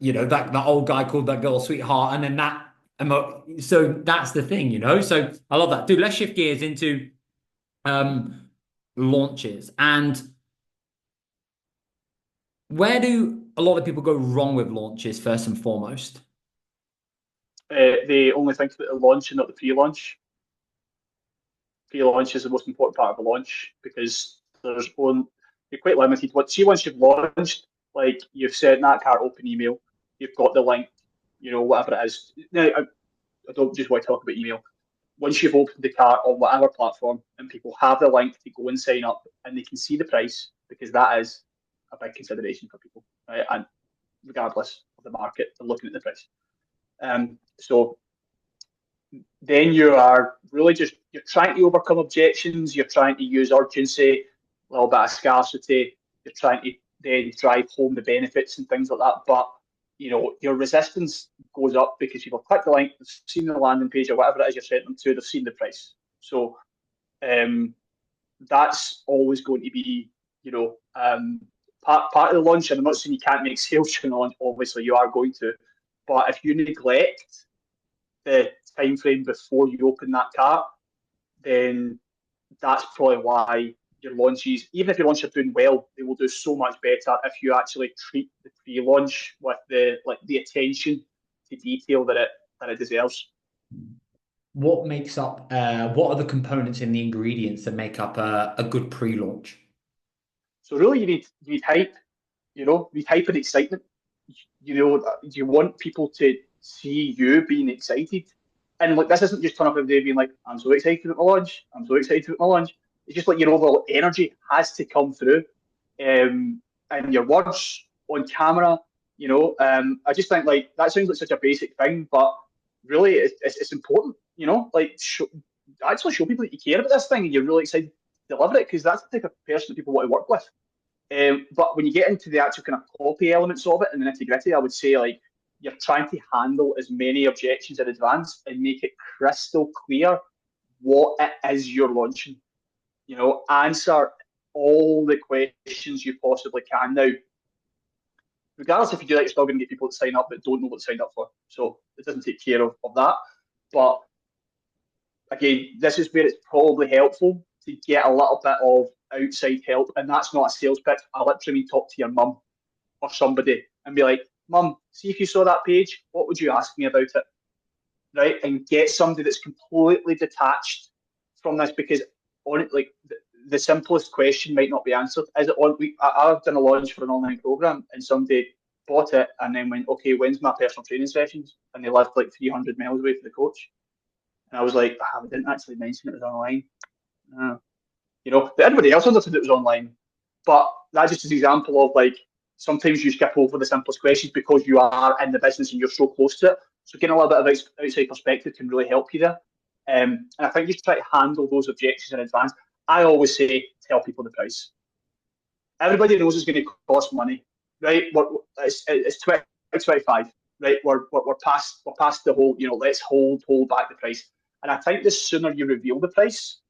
that old guy called that girl sweetheart. And then so that's the thing. So I love that. Dude, let's shift gears into um launches. And where do a lot of people go wrong with launches first and foremost?
They only think about the launch and not the pre-launch. Pre-launch is the most important part of the launch because you're quite limited. Once you've launched, like you've sent that cart open email, you've got the link, whatever it is. Now, I don't just want to talk about email. Once you've opened the cart on whatever platform and people have the link to go and sign up and they can see the price, because that is a big consideration for people, right? And regardless of the market, they're looking at the price. So then you are really you're trying to overcome objections, you're trying to use urgency, a little bit of scarcity, you're trying to then drive home the benefits and things like that. But your resistance goes up because people click the link, they've seen the landing page or whatever it is you're sending them to, they've seen the price. So that's always going to be, part of the launch. And I'm not saying you can't make sales during the launch, obviously you are going to, but if you neglect the time frame before you open that cart, then that's probably why your launches, even if your launches are doing well, they will do so much better if you actually treat the pre-launch with the attention to detail that it deserves.
What are the components in the ingredients that make up a good pre-launch?
So really, you need hype. You need hype and excitement. You want people to see you being excited. And like, this isn't just turn up every day being like, I'm so excited about my launch. I'm so excited about my launch. It's just like your overall energy has to come through, and your words on camera. I just think like that sounds like such a basic thing, but really it's important. Actually show people that you care about this thing and you're really excited to deliver it, because that's the type of person that people want to work with. But when you get into the actual kind of copy elements of it and the nitty gritty, I would say like you're trying to handle as many objections in advance and make it crystal clear what it is you're launching. Answer all the questions you possibly can. Now, regardless if you do that, you're still going to get people that sign up that don't know what to sign up for. So it doesn't take care of that. But again, this is where it's probably helpful to get a little bit of outside help. And that's not a sales pitch. I literally talk to your mum or somebody and be like, Mum, see if you saw that page, what would you ask me about it? Right? And get somebody that's completely detached from this, because on it, like the simplest question might not be answered. Is it on? I've done a launch for an online program and somebody bought it and then went, okay, when's my personal training sessions? And they lived like 300 miles away from the coach. And I was like, I didn't actually mention it was online. But everybody else understood it was online. But that's just an example of like, sometimes you skip over the simplest questions because you are in the business and you're so close to it. So getting a little bit of outside perspective can really help you there. And I think you should try to handle those objections in advance. I always say, tell people the price. Everybody knows it's going to cost money, right? It's 2025, right? We're past the whole, let's hold back the price. And I think the sooner you reveal the price,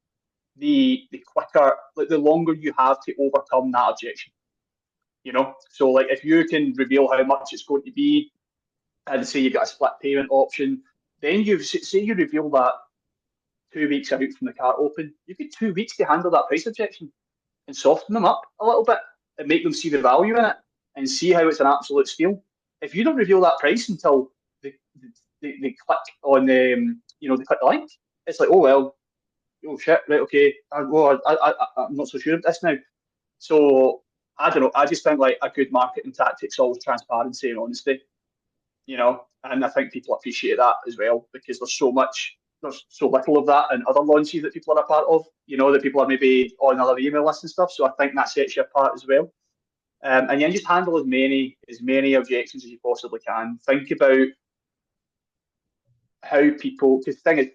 the quicker, like the longer you have to overcome that objection. So like if you can reveal how much it's going to be and say you've got a split payment option, then say you reveal that 2 weeks out from the cart open, you've got 2 weeks to handle that price objection and soften them up a little bit and make them see the value in it and see how it's an absolute steal. If you don't reveal that price until they click on they click the link, it's like, oh well, oh shit, right, okay, I'm not so sure of this now. So I don't know. I just think like a good marketing tactic is always transparency and honesty, and I think people appreciate that as well, because there's so little of that in other launches that people are a part of, that people are maybe on other email lists and stuff. So I think that sets you apart as well. And just handle as many objections as you possibly can. Think about how people, because the thing is,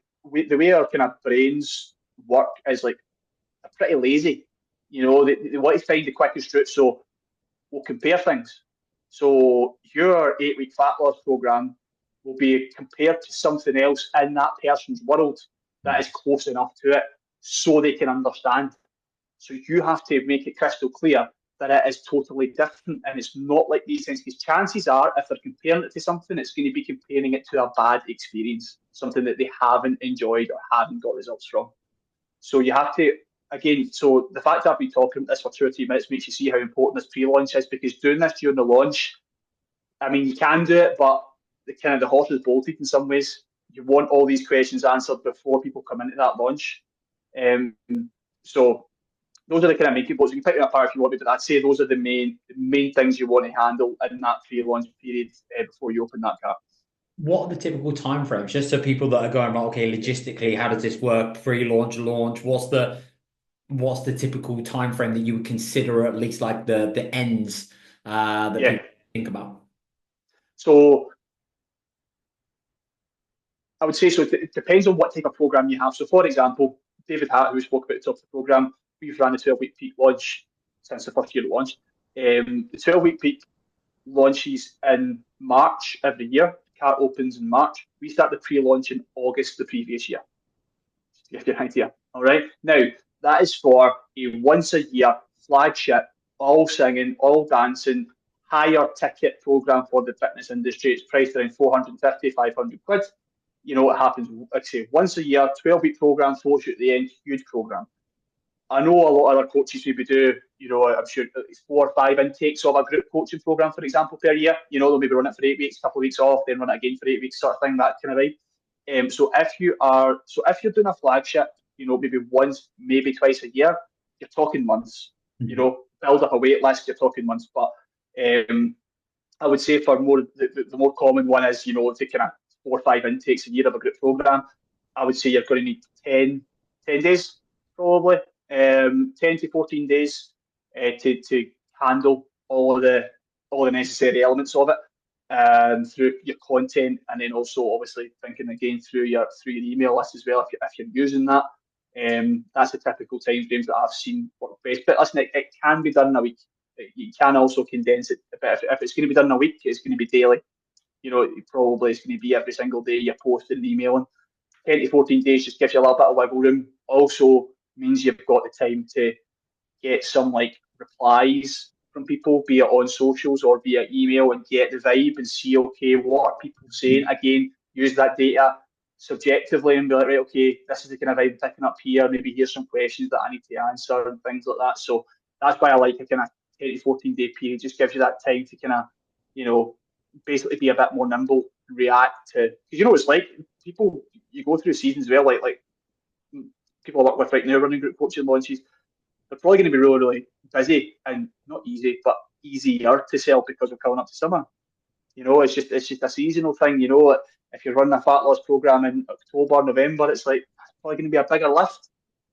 the way our kind of brains work is like pretty lazy. They want to find the quickest route, so we'll compare things. So your 8-week fat loss program will be compared to something else in that person's world that is close enough to it so they can understand. So you have to make it crystal clear that it is totally different and it's not like these things, because chances are if they're comparing it to something, it's going to be comparing it to a bad experience, something that they haven't enjoyed or haven't got results from. So you have to again, so the fact that I've been talking about this for 2 or 3 minutes makes you see how important this pre-launch is, because doing this during the launch, I mean, you can do it, but the horse is bolted in some ways. You want all these questions answered before people come into that launch. So those are the kind of main people. So you can pick them apart if you want to, but I'd say those are the main things you want to handle in that pre-launch period before you open that cart.
What are the typical timeframes? Just so people that are going, right, okay, logistically, how does this work? Pre-launch, launch. What's the typical time frame that you would consider at least like the ends that
Yeah.
people think about?
So I would say, so it depends on what type of program you have. So for example, David Hatt, who spoke about the top of the program, we've ran the 12-week peak launch since the first year it launched. The 12-week peak launches in March every year. The cart opens in March. We start the pre-launch in August the previous year. Just to give you an idea. All right. Now, that is for a once a year flagship, all singing, all dancing, higher ticket program for the fitness industry. It's priced around 450, 500 quid. You know what happens, like I say, once a year, 12-week program, photo at the end, huge program. I know a lot of other coaches maybe do, I'm sure it's 4 or 5 intakes of a group coaching program, for example, per year. They'll maybe run it for 8 weeks, a couple of weeks off, then run it again for 8 weeks, sort of thing, that kind of vibe. So if you're doing a flagship, maybe once, maybe twice a year, you're talking months. Build up a wait list, you're talking months. But I would say for the more common one is, to kind of 4 or 5 intakes a year of a group program. I would say you're going to need 10 days, probably, 10 to 14 days to handle all the necessary elements of it, through your content, and then also obviously thinking again through your email list as well if you're using that. That's the typical time frames that I've seen work best. But listen, it can be done in a week. You can also condense it, but if it's going to be done in a week, it's going to be daily. It probably is going to be every single day you're posting and emailing. 10 to 14 days just gives you a little bit of wiggle room. Also means you've got the time to get some replies from people, be it on socials or via email, and get the vibe and see, okay, what are people saying? Again, use that data subjectively and be like, right, okay, this is the kind of vibe I'm picking up here. Maybe here's some questions that I need to answer and things like that. So that's why I like a kind of 10 to 14-day period. Just gives you that time to kind of, basically be a bit more nimble, react to, because it's like people, you go through seasons as well, like people I work with right now running group coaching launches, they're probably going to be really, really busy and not easy, but easier to sell because we're coming up to summer. It's just a seasonal thing. If you're running a fat loss program in October, November, it's probably going to be a bigger lift.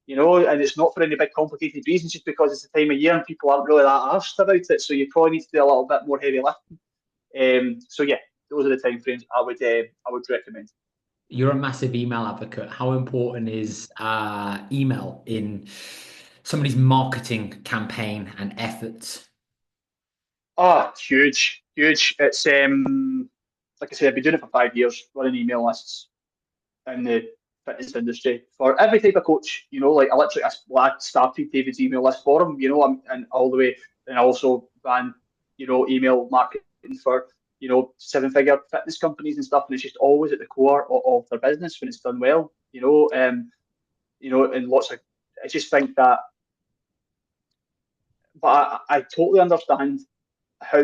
And it's not for any big complicated reasons, just because it's the time of year and people aren't really that arsed about it. So you probably need to do a little bit more heavy lifting. So yeah, those are the time frames I would recommend.
You're a massive email advocate. How important is email in somebody's marketing campaign and efforts?
Huge, huge. It's like I said, I've been doing it for 5 years, running email lists in the fitness industry for every type of coach. I started David's email list for him. And all the way, and I also ran, email marketing for 7-figure fitness companies and stuff, and it's just always at the core of their business when it's done well. And lots of, I just think that, but I totally understand how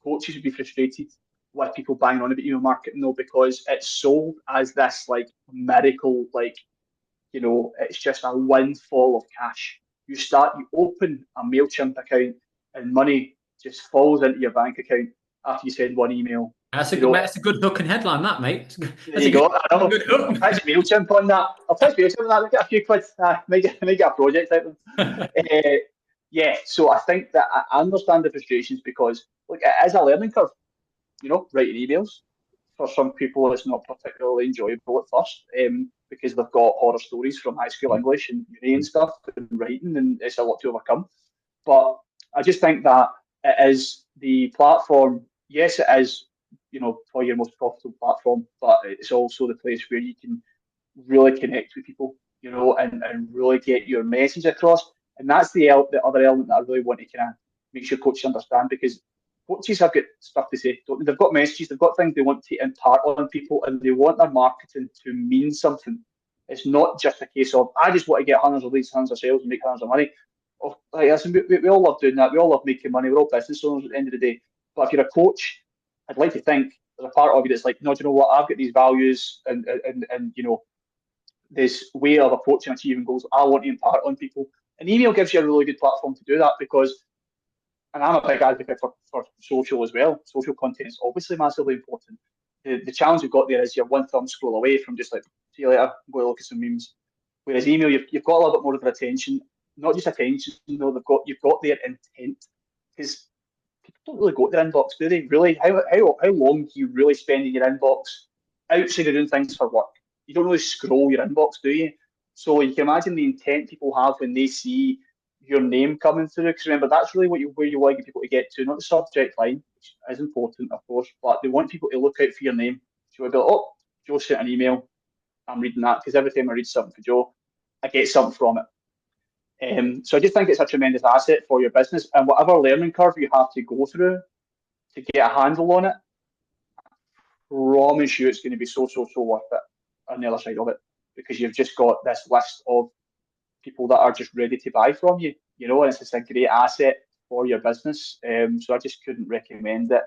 coaches would be frustrated with people banging on about email marketing, though, because it's sold as this miracle, it's just a windfall of cash. You open a MailChimp account and money just falls into your bank account after you send one email.
That's a good hook and headline, that, mate.
There you go. I know.
Good hook.
I'll pitch MailChimp on that. We'll get a few quid. Might get a project out of them. Yeah, so I think that I understand the frustrations, because it is a learning curve. Writing emails, for some people it's not particularly enjoyable at first, because they've got horror stories from high school English and uni and stuff and writing, and it's a lot to overcome. But I just think that it is the platform. Yes, it is, probably your most profitable platform, but it's also the place where you can really connect with people, and really get your message across. And that's the other element that I really want to kind of make sure coaches understand, because coaches have got stuff to say. They've got messages, they've got things they want to impart on people, and they want their marketing to mean something. It's not just a case of, I just want to get hundreds of leads, hundreds of sales and make hundreds of money. Oh, like, listen, we all love doing that. We all love making money. We're all business owners at the end of the day. But if you're a coach, I'd like to think there's a part of you that's like, no, do you know what? I've got these values and this way of approaching achieving goals I want to impart on people. And email gives you a really good platform to do that because, and I'm a big advocate for social as well. Social content is obviously massively important. The challenge we've got there is you're one thumb scroll away from just like, see you later, go look at some memes. Whereas email, you've got a little bit more of their attention, not just attention, you've got their intent. Because people don't really go to their inbox, do they? Really? How long do you really spend in your inbox outside of doing things for work? You don't really scroll your inbox, do you? So you can imagine the intent people have when they see your name coming through. Because remember, that's really where you want people to get to, not the subject line, which is important, of course, but they want people to look out for your name. So you'll be like, oh, Joe sent an email. I'm reading that because every time I read something for Joe, I get something from it. So I just think it's a tremendous asset for your business, and whatever learning curve you have to go through to get a handle on it, promise you it's going to be so worth it on the other side of it, because you've just got this list of people that are just ready to buy from you, and it's just a great asset for your business. So I just couldn't recommend it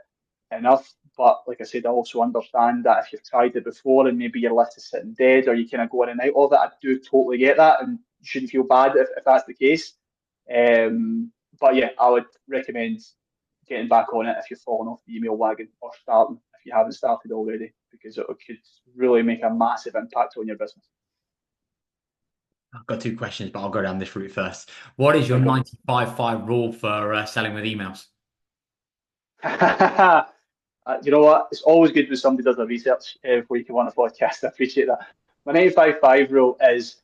enough. But like I said, I also understand that if you've tried it before and maybe your list is sitting dead or you kind of go in and out of it, I do totally get that, and you shouldn't feel bad if that's the case. But yeah, I would recommend getting back on it if you're falling off the email wagon, or starting if you haven't started already, because it could really make a massive impact on your business.
I've got two questions, but I'll go down this route first. What is your 95-5 rule for selling with emails?
You know what? It's always good when somebody does their research before you come on a podcast. I appreciate that. My 95-5 rule is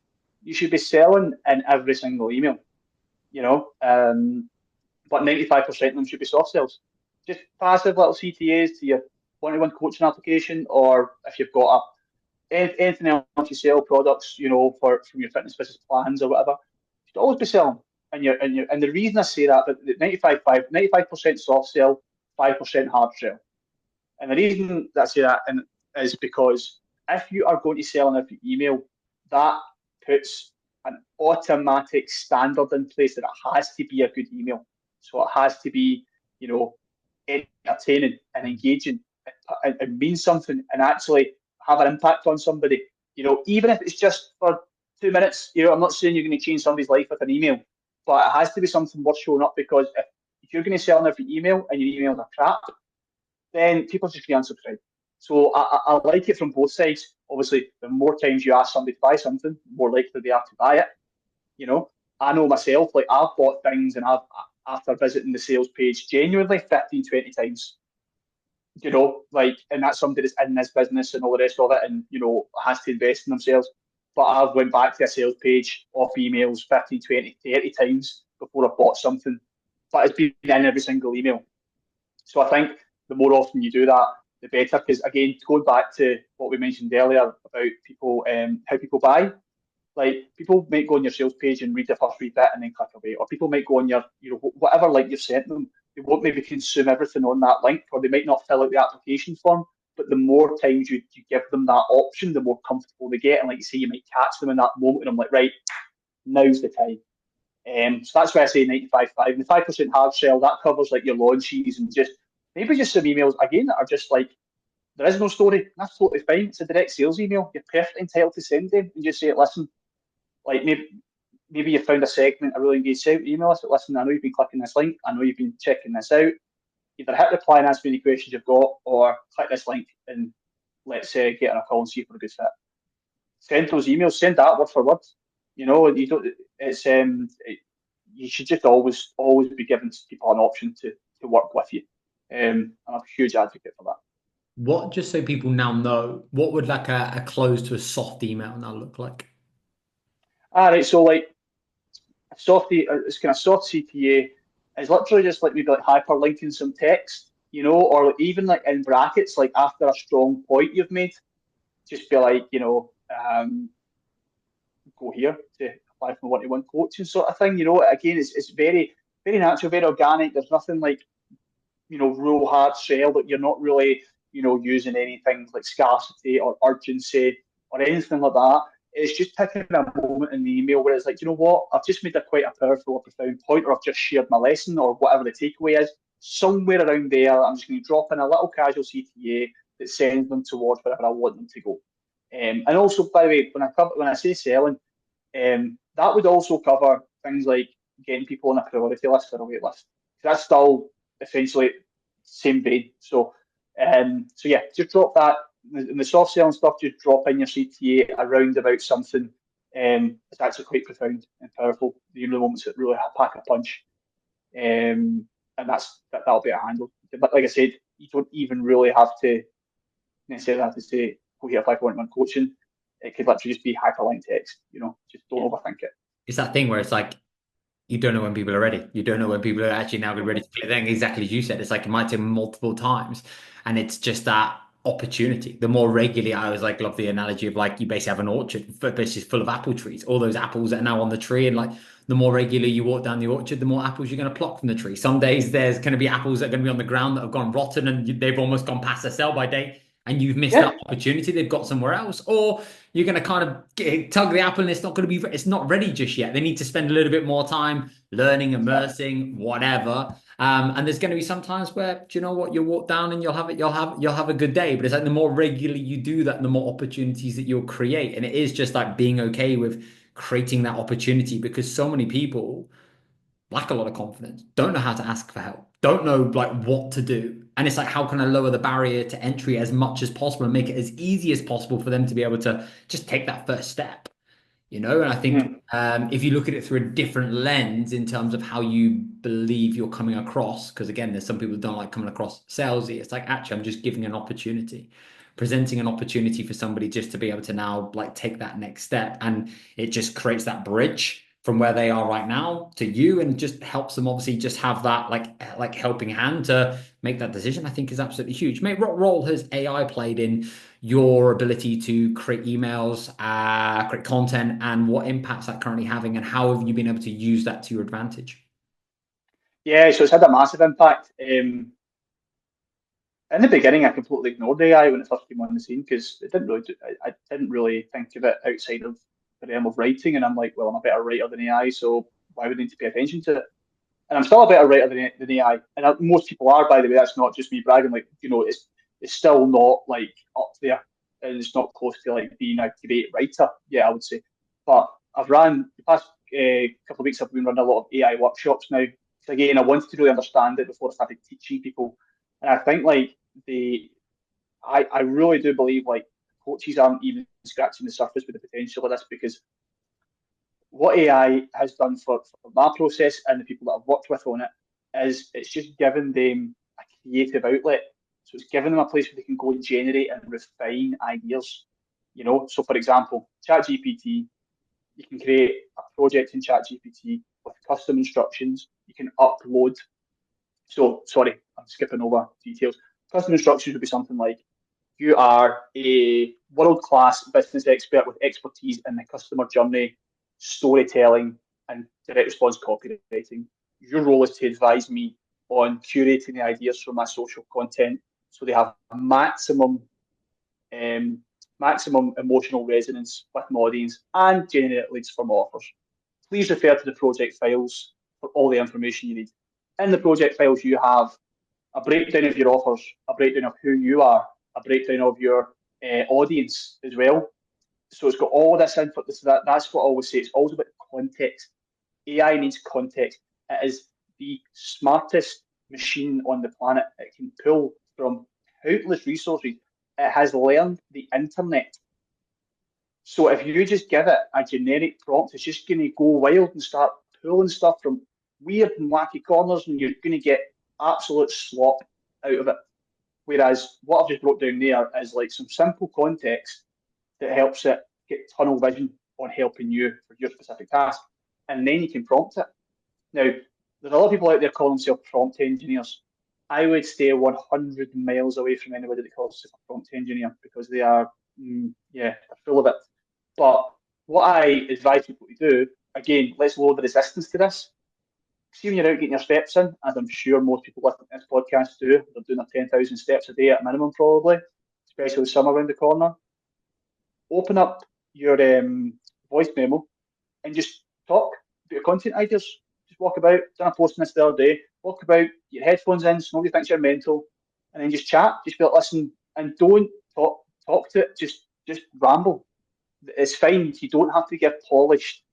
you should be selling in every single email, but 95% of them should be soft sales. Just passive little CTAs to your one-to-one coaching application, or if you've got anything else you sell, products, from your fitness business plans or whatever, you should always be selling. And the reason I say that, but 95% soft sell, 5% hard sell. And the reason that I say that is because if you are going to sell in every email, that puts an automatic standard in place that it has to be a good email. So it has to be, entertaining and engaging and mean something and actually have an impact on somebody. Even if it's just for 2 minutes, I'm not saying you're going to change somebody's life with an email, but it has to be something worth showing up, because if you're going to sell in every email and your emails are crap, then people just going to unsubscribe. So I like it from both sides. Obviously, the more times you ask somebody to buy something, the more likely they are to buy it. I know myself, like I've bought things and I've, after visiting the sales page, genuinely 15, 20 times. And that's somebody that's in this business and all the rest of it, and has to invest in themselves. But I've went back to a sales page off emails 15, 20, 30 times before I bought something. But it's been in every single email. So I think the more often you do that, the better. Because again, going back to what we mentioned earlier about people, how people buy, like people might go on your sales page and read the first wee bit and then click away, or people might go on your, whatever link you've sent them, they won't maybe consume everything on that link, or they might not fill out the application form. But the more times you give them that option, the more comfortable they get. And like you say, you might catch them in that moment, and I'm like, right, now's the time. So that's why I say 95-5. The 5% hard sell, that covers like your launches and maybe just some emails again that are just like, there is no story. That's totally fine. It's a direct sales email. You're perfectly entitled to send them and just say, listen, like maybe you found a segment, a really engaged email us. Listen, I know you've been clicking this link. I know you've been checking this out. Either hit reply and ask me any questions you've got, or click this link and let's get on a call and see if we're a good fit. Send those emails. Send that word for word. You don't. It's you should just always be giving people an option to work with you. I'm a huge advocate for that.
What, just so people now know, what would like a close to a soft email now look like?
All right, so like it's kind of soft CTA is literally just like maybe like hyperlinking some text, or even like in brackets, like after a strong point you've made, just be like, go here to apply for one-to-one coaching sort of thing. Again, it's very, very natural, very organic. There's nothing like, real hard sell, that you're not really, using anything like scarcity or urgency or anything like that. it's just picking a moment in the email where it's like, you know what, I've just made a quite a powerful or profound point, or I've just shared my lesson, or whatever the takeaway is. Somewhere around there, I'm just going to drop in a little casual CTA that sends them towards wherever I want them to go. And also, by the way, when I say selling, that would also cover things like getting people on a priority list or a wait list. That's still essentially same vein. So yeah, just drop that in the soft selling stuff. Just drop in your CTA around about something. It's actually quite profound and powerful. The moments that really pack a punch, and that'll be a handle. But like I said, you don't even really have to necessarily have to say go here 5.1 coaching. It could literally just be hyperlink text. Just don't overthink it.
It's that thing where it's like you don't know when people are ready. You don't know when people are actually now ready to click. Then exactly as you said, it's like it might take multiple times, and it's just that opportunity. The more regularly, I always like love the analogy of like you basically have an orchard, basically full of apple trees. All those apples that are now on the tree, and like the more regularly you walk down the orchard, the more apples you're going to pluck from the tree. Some days there's going to be apples that are going to be on the ground that have gone rotten and they've almost gone past their sell-by date, and you've missed
Yeah.
that opportunity. They've got somewhere else, or you're going to kind of tug the apple and it's not going to be, it's not ready just yet. They need to spend a little bit more time learning, immersing, whatever. And there's going to be some times where, do you know what, you'll walk down and you'll have a good day. But it's like the more regularly you do that, the more opportunities that you'll create. And it is just like being okay with creating that opportunity, because so many people lack a lot of confidence, don't know how to ask for help, don't know like what to do. And it's like, how can I lower the barrier to entry as much as possible and make it as easy as possible for them to be able to just take that first step? And I think
Mhm.
if you look at it through a different lens in terms of how you believe you're coming across, because again, there's some people who don't like coming across salesy. It's like, actually, I'm just giving an opportunity, presenting an opportunity for somebody just to be able to now like take that next step. And it just creates that bridge from where they are right now to you, and just helps them obviously just have that like helping hand to make that decision. I think is absolutely huge. Mate, what role has AI played in your ability to create emails, create content, and what impacts that currently having, and how have you been able to use that to your advantage?
Yeah, so it's had a massive impact. In the beginning, I completely ignored AI when it first came on the scene because it didn't really. I didn't really think of it outside of the realm of writing, and I'm like, well, I'm a better writer than AI, so why would I need to pay attention to it? And I'm still a better writer than AI, and most people are, by the way. That's not just me bragging. Like, it's still not like up there, and it's not close to like being a great writer. Yeah, I would say, but I've ran the past couple of weeks. I've been running a lot of AI workshops now. So again, I wanted to really understand it before I started teaching people, and I think like I really do believe like coaches aren't even scratching the surface with the potential of this, because what AI has done for my process and the people that I've worked with on it is it's just given them a creative outlet. So it's given them a place where they can go and generate and refine ideas. So for example, ChatGPT, you can create a project in ChatGPT with custom instructions. You can upload. So sorry, I'm skipping over details. Custom instructions would be something like, you are a world-class business expert with expertise in the customer journey, storytelling, and direct response copywriting. Your role is to advise me on curating the ideas for my social content so they have um, maximum emotional resonance with my audience and generate leads from offers. Please refer to the project files for all the information you need. In the project files, you have a breakdown of your offers, a breakdown of who you are, a breakdown of your audience as well. So it's got all this info. So that's what I always say. It's always about context. AI needs context. It is the smartest machine on the planet. It can pull from countless resources. It has learned the internet. So if you just give it a generic prompt, it's just going to go wild and start pulling stuff from weird and wacky corners, and you're going to get absolute slop out of it. Whereas what I've just brought down there is like some simple context that helps it get tunnel vision on helping you for your specific task. And then you can prompt it. Now, there's a lot of people out there calling themselves prompt engineers. I would stay 100 miles away from anybody that calls themselves a prompt engineer, because they are, they're full of it. But what I advise people to do, again, let's lower the resistance to this. See, when you're out getting your steps in, as I'm sure most people listening to this podcast do, they're doing their 10,000 steps a day at minimum, probably, especially with summer around the corner. Open up your voice memo and just talk about your content ideas. Just walk about. Done a post on this the other day. Walk about, your headphones in, so nobody thinks you're mental, and then just chat. Just be like, listen, and don't talk to it. Just ramble. It's fine. You don't have to give polished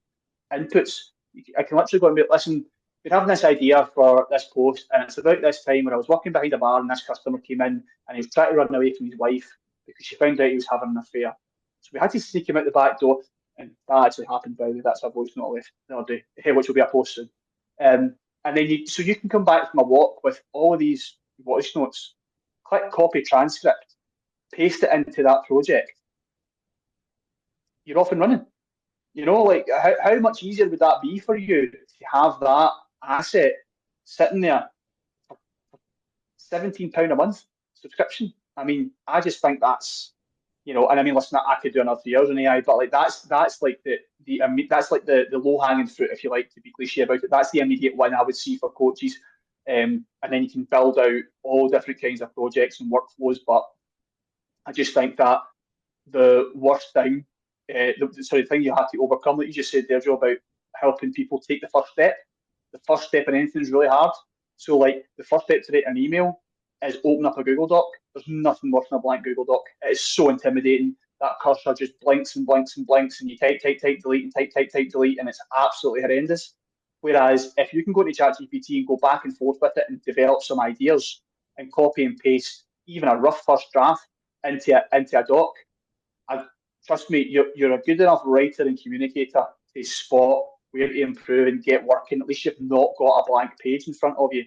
inputs. I can literally go and be like, listen, we're having this idea for this post, and it's about this time when I was working behind a bar and this customer came in and he was trying to run away from his wife because she found out he was having an affair. So we had to sneak him out the back door, and that actually happened, by the way. That's a voice note I left the other day, which will be a post soon. And then you can come back from a walk with all of these voice notes, click copy transcript, paste it into that project. You're off and running. Like how much easier would that be for you to have that asset sitting there for £17 a month subscription? I mean, I just think that's, and I mean, listen, I could do another 3 years on AI, but like that's like that's like the low hanging fruit, if you like to be cliche about it. That's the immediate one I would see for coaches, and then you can build out all different kinds of projects and workflows. But I just think that the worst thing, the thing you have to overcome, like you just said there, Joe, about helping people take the first step. The first step in anything is really hard. So, like, the first step to write an email is open up a Google Doc. There's nothing worse than a blank Google Doc. It is so intimidating. That cursor just blinks and blinks and blinks, and you type, delete, and type, delete, and it's absolutely horrendous. Whereas if you can go to ChatGPT and go back and forth with it and develop some ideas and copy and paste even a rough first draft into a doc, trust me, you're a good enough writer and communicator to spot where to improve and get working. At least you've not got a blank page in front of you.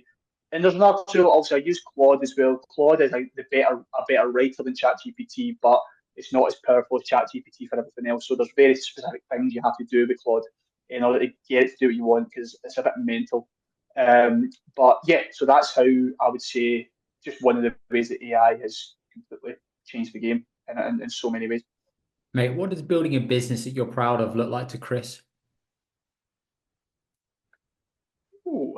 And there's another tool. Also, I use Claude as well. Claude is a better writer than ChatGPT, but it's not as powerful as ChatGPT for everything else. So there's very specific things you have to do with Claude in order to get it to do what you want, because it's a bit mental. But yeah, so that's how I would say just one of the ways that AI has completely changed the game in so many ways.
Mate, what does building a business that you're proud of look like to Chris?
Ooh.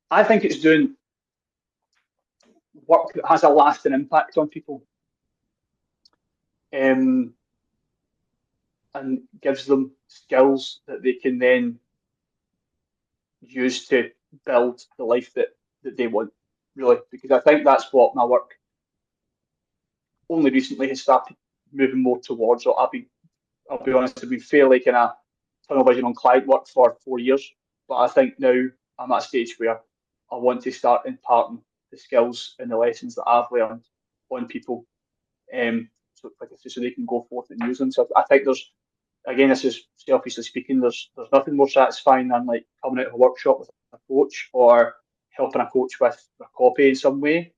I think it's doing work that has a lasting impact on people, and gives them skills that they can then use to build the life that they want, really. Because I think that's what my work only recently has started moving more towards. So I'll be honest, I've been fairly kind of tunnel vision on client work for 4 years, but I think now I'm at a stage where I want to start imparting the skills and the lessons that I've learned on people, so like I say, so they can go forth and use them. So I think again, this is selfishly speaking, there's nothing more satisfying than like coming out of a workshop with a coach or helping a coach with a copy in some way,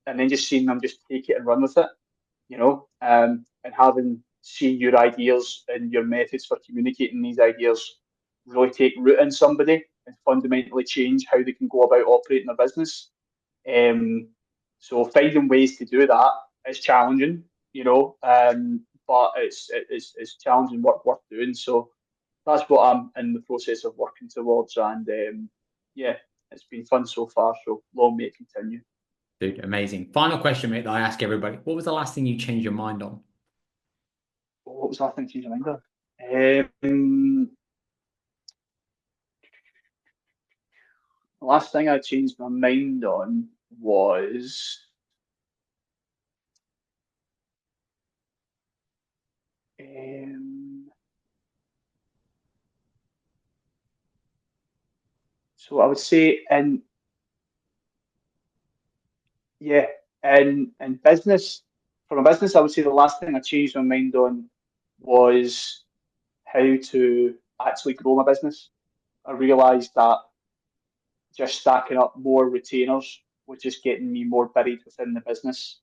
and then just seeing them just take it and run with it, and having seen your ideas and your methods for communicating these ideas really take root in somebody and fundamentally change how they can go about operating their business. So finding ways to do that is challenging, but it's challenging work worth doing. So that's what I'm in the process of working towards, and yeah, it's been fun so far. So long may it continue.
Dude, amazing. Final question, mate, that I ask everybody. What was the last thing you changed your mind on?
What was that thing to change your mind on? The last thing I changed my mind on was so I would say in business, from a business, I would say the last thing I changed my mind on was how to actually grow my business. I realised that just stacking up more retainers was just getting me more buried within the business.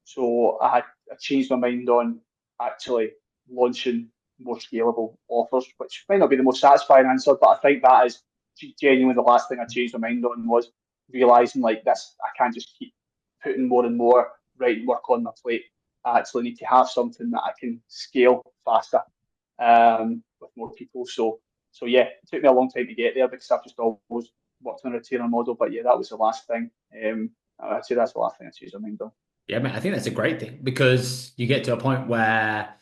So I changed my mind on actually launching more scalable offers, which might not be the most satisfying answer, but I think that is genuinely the last thing I changed my mind on, was realizing like this, I can't just keep putting more and more writing work on my plate. I actually need to have something that I can scale faster, with more people. So yeah, it took me a long time to get there because I've just always worked on a retainer model. But yeah, that was the last thing. I'd say that's the last thing I changed my mind on.
Yeah, mate, I think that's a great thing because you get to a point where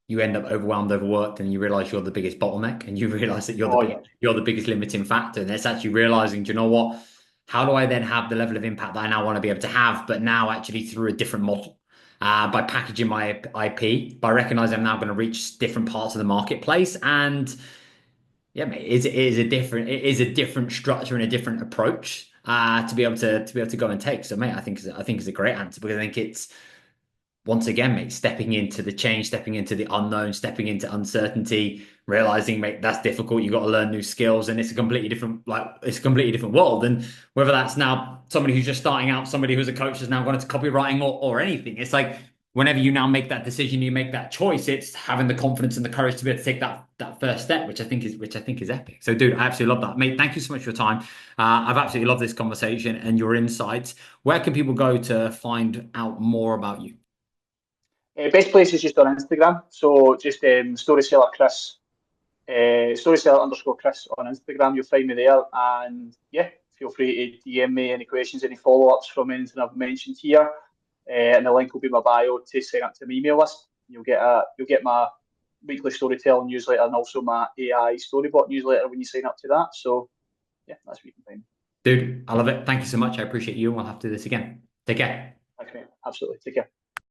you end up overwhelmed, overworked, and you realize you're the biggest bottleneck, and you realize that
Oh yeah,
you're the biggest limiting factor. And it's actually realizing, do you know what? How do I then have the level of impact that I now want to be able to have, but now actually through a different model? By packaging my IP, by recognizing I'm now going to reach different parts of the marketplace, and yeah, mate, it is a different structure and a different approach to be able to go and take. So, mate, I think it's a great answer because I think it's once again, mate, stepping into the change, stepping into the unknown, stepping into uncertainty, realizing, mate, that's difficult. You've got to learn new skills, and it's a completely different world. And whether that's now somebody who's just starting out, somebody who's a coach has now gone into copywriting or anything, it's like whenever you now make that decision, you make that choice. It's having the confidence and the courage to be able to take that first step, which I think is epic. So, dude, I absolutely love that, mate. Thank you so much for your time. I've absolutely loved this conversation and your insights. Where can people go to find out more about you?
best place is just on Instagram. So just Storyteller Chris, Storyteller underscore Chris on Instagram. You'll find me there, and yeah, feel free to DM me any questions, any follow ups from anything I've mentioned here. And the link will be in my bio to sign up to my email list. You'll get my weekly storytelling newsletter and also my AI storyboard newsletter when you sign up to that. So yeah, that's what you can find.
Dude, I love it. Thank you so much. I appreciate you. And we'll have to do this again. Take care.
Thanks, mate. Absolutely. Take care.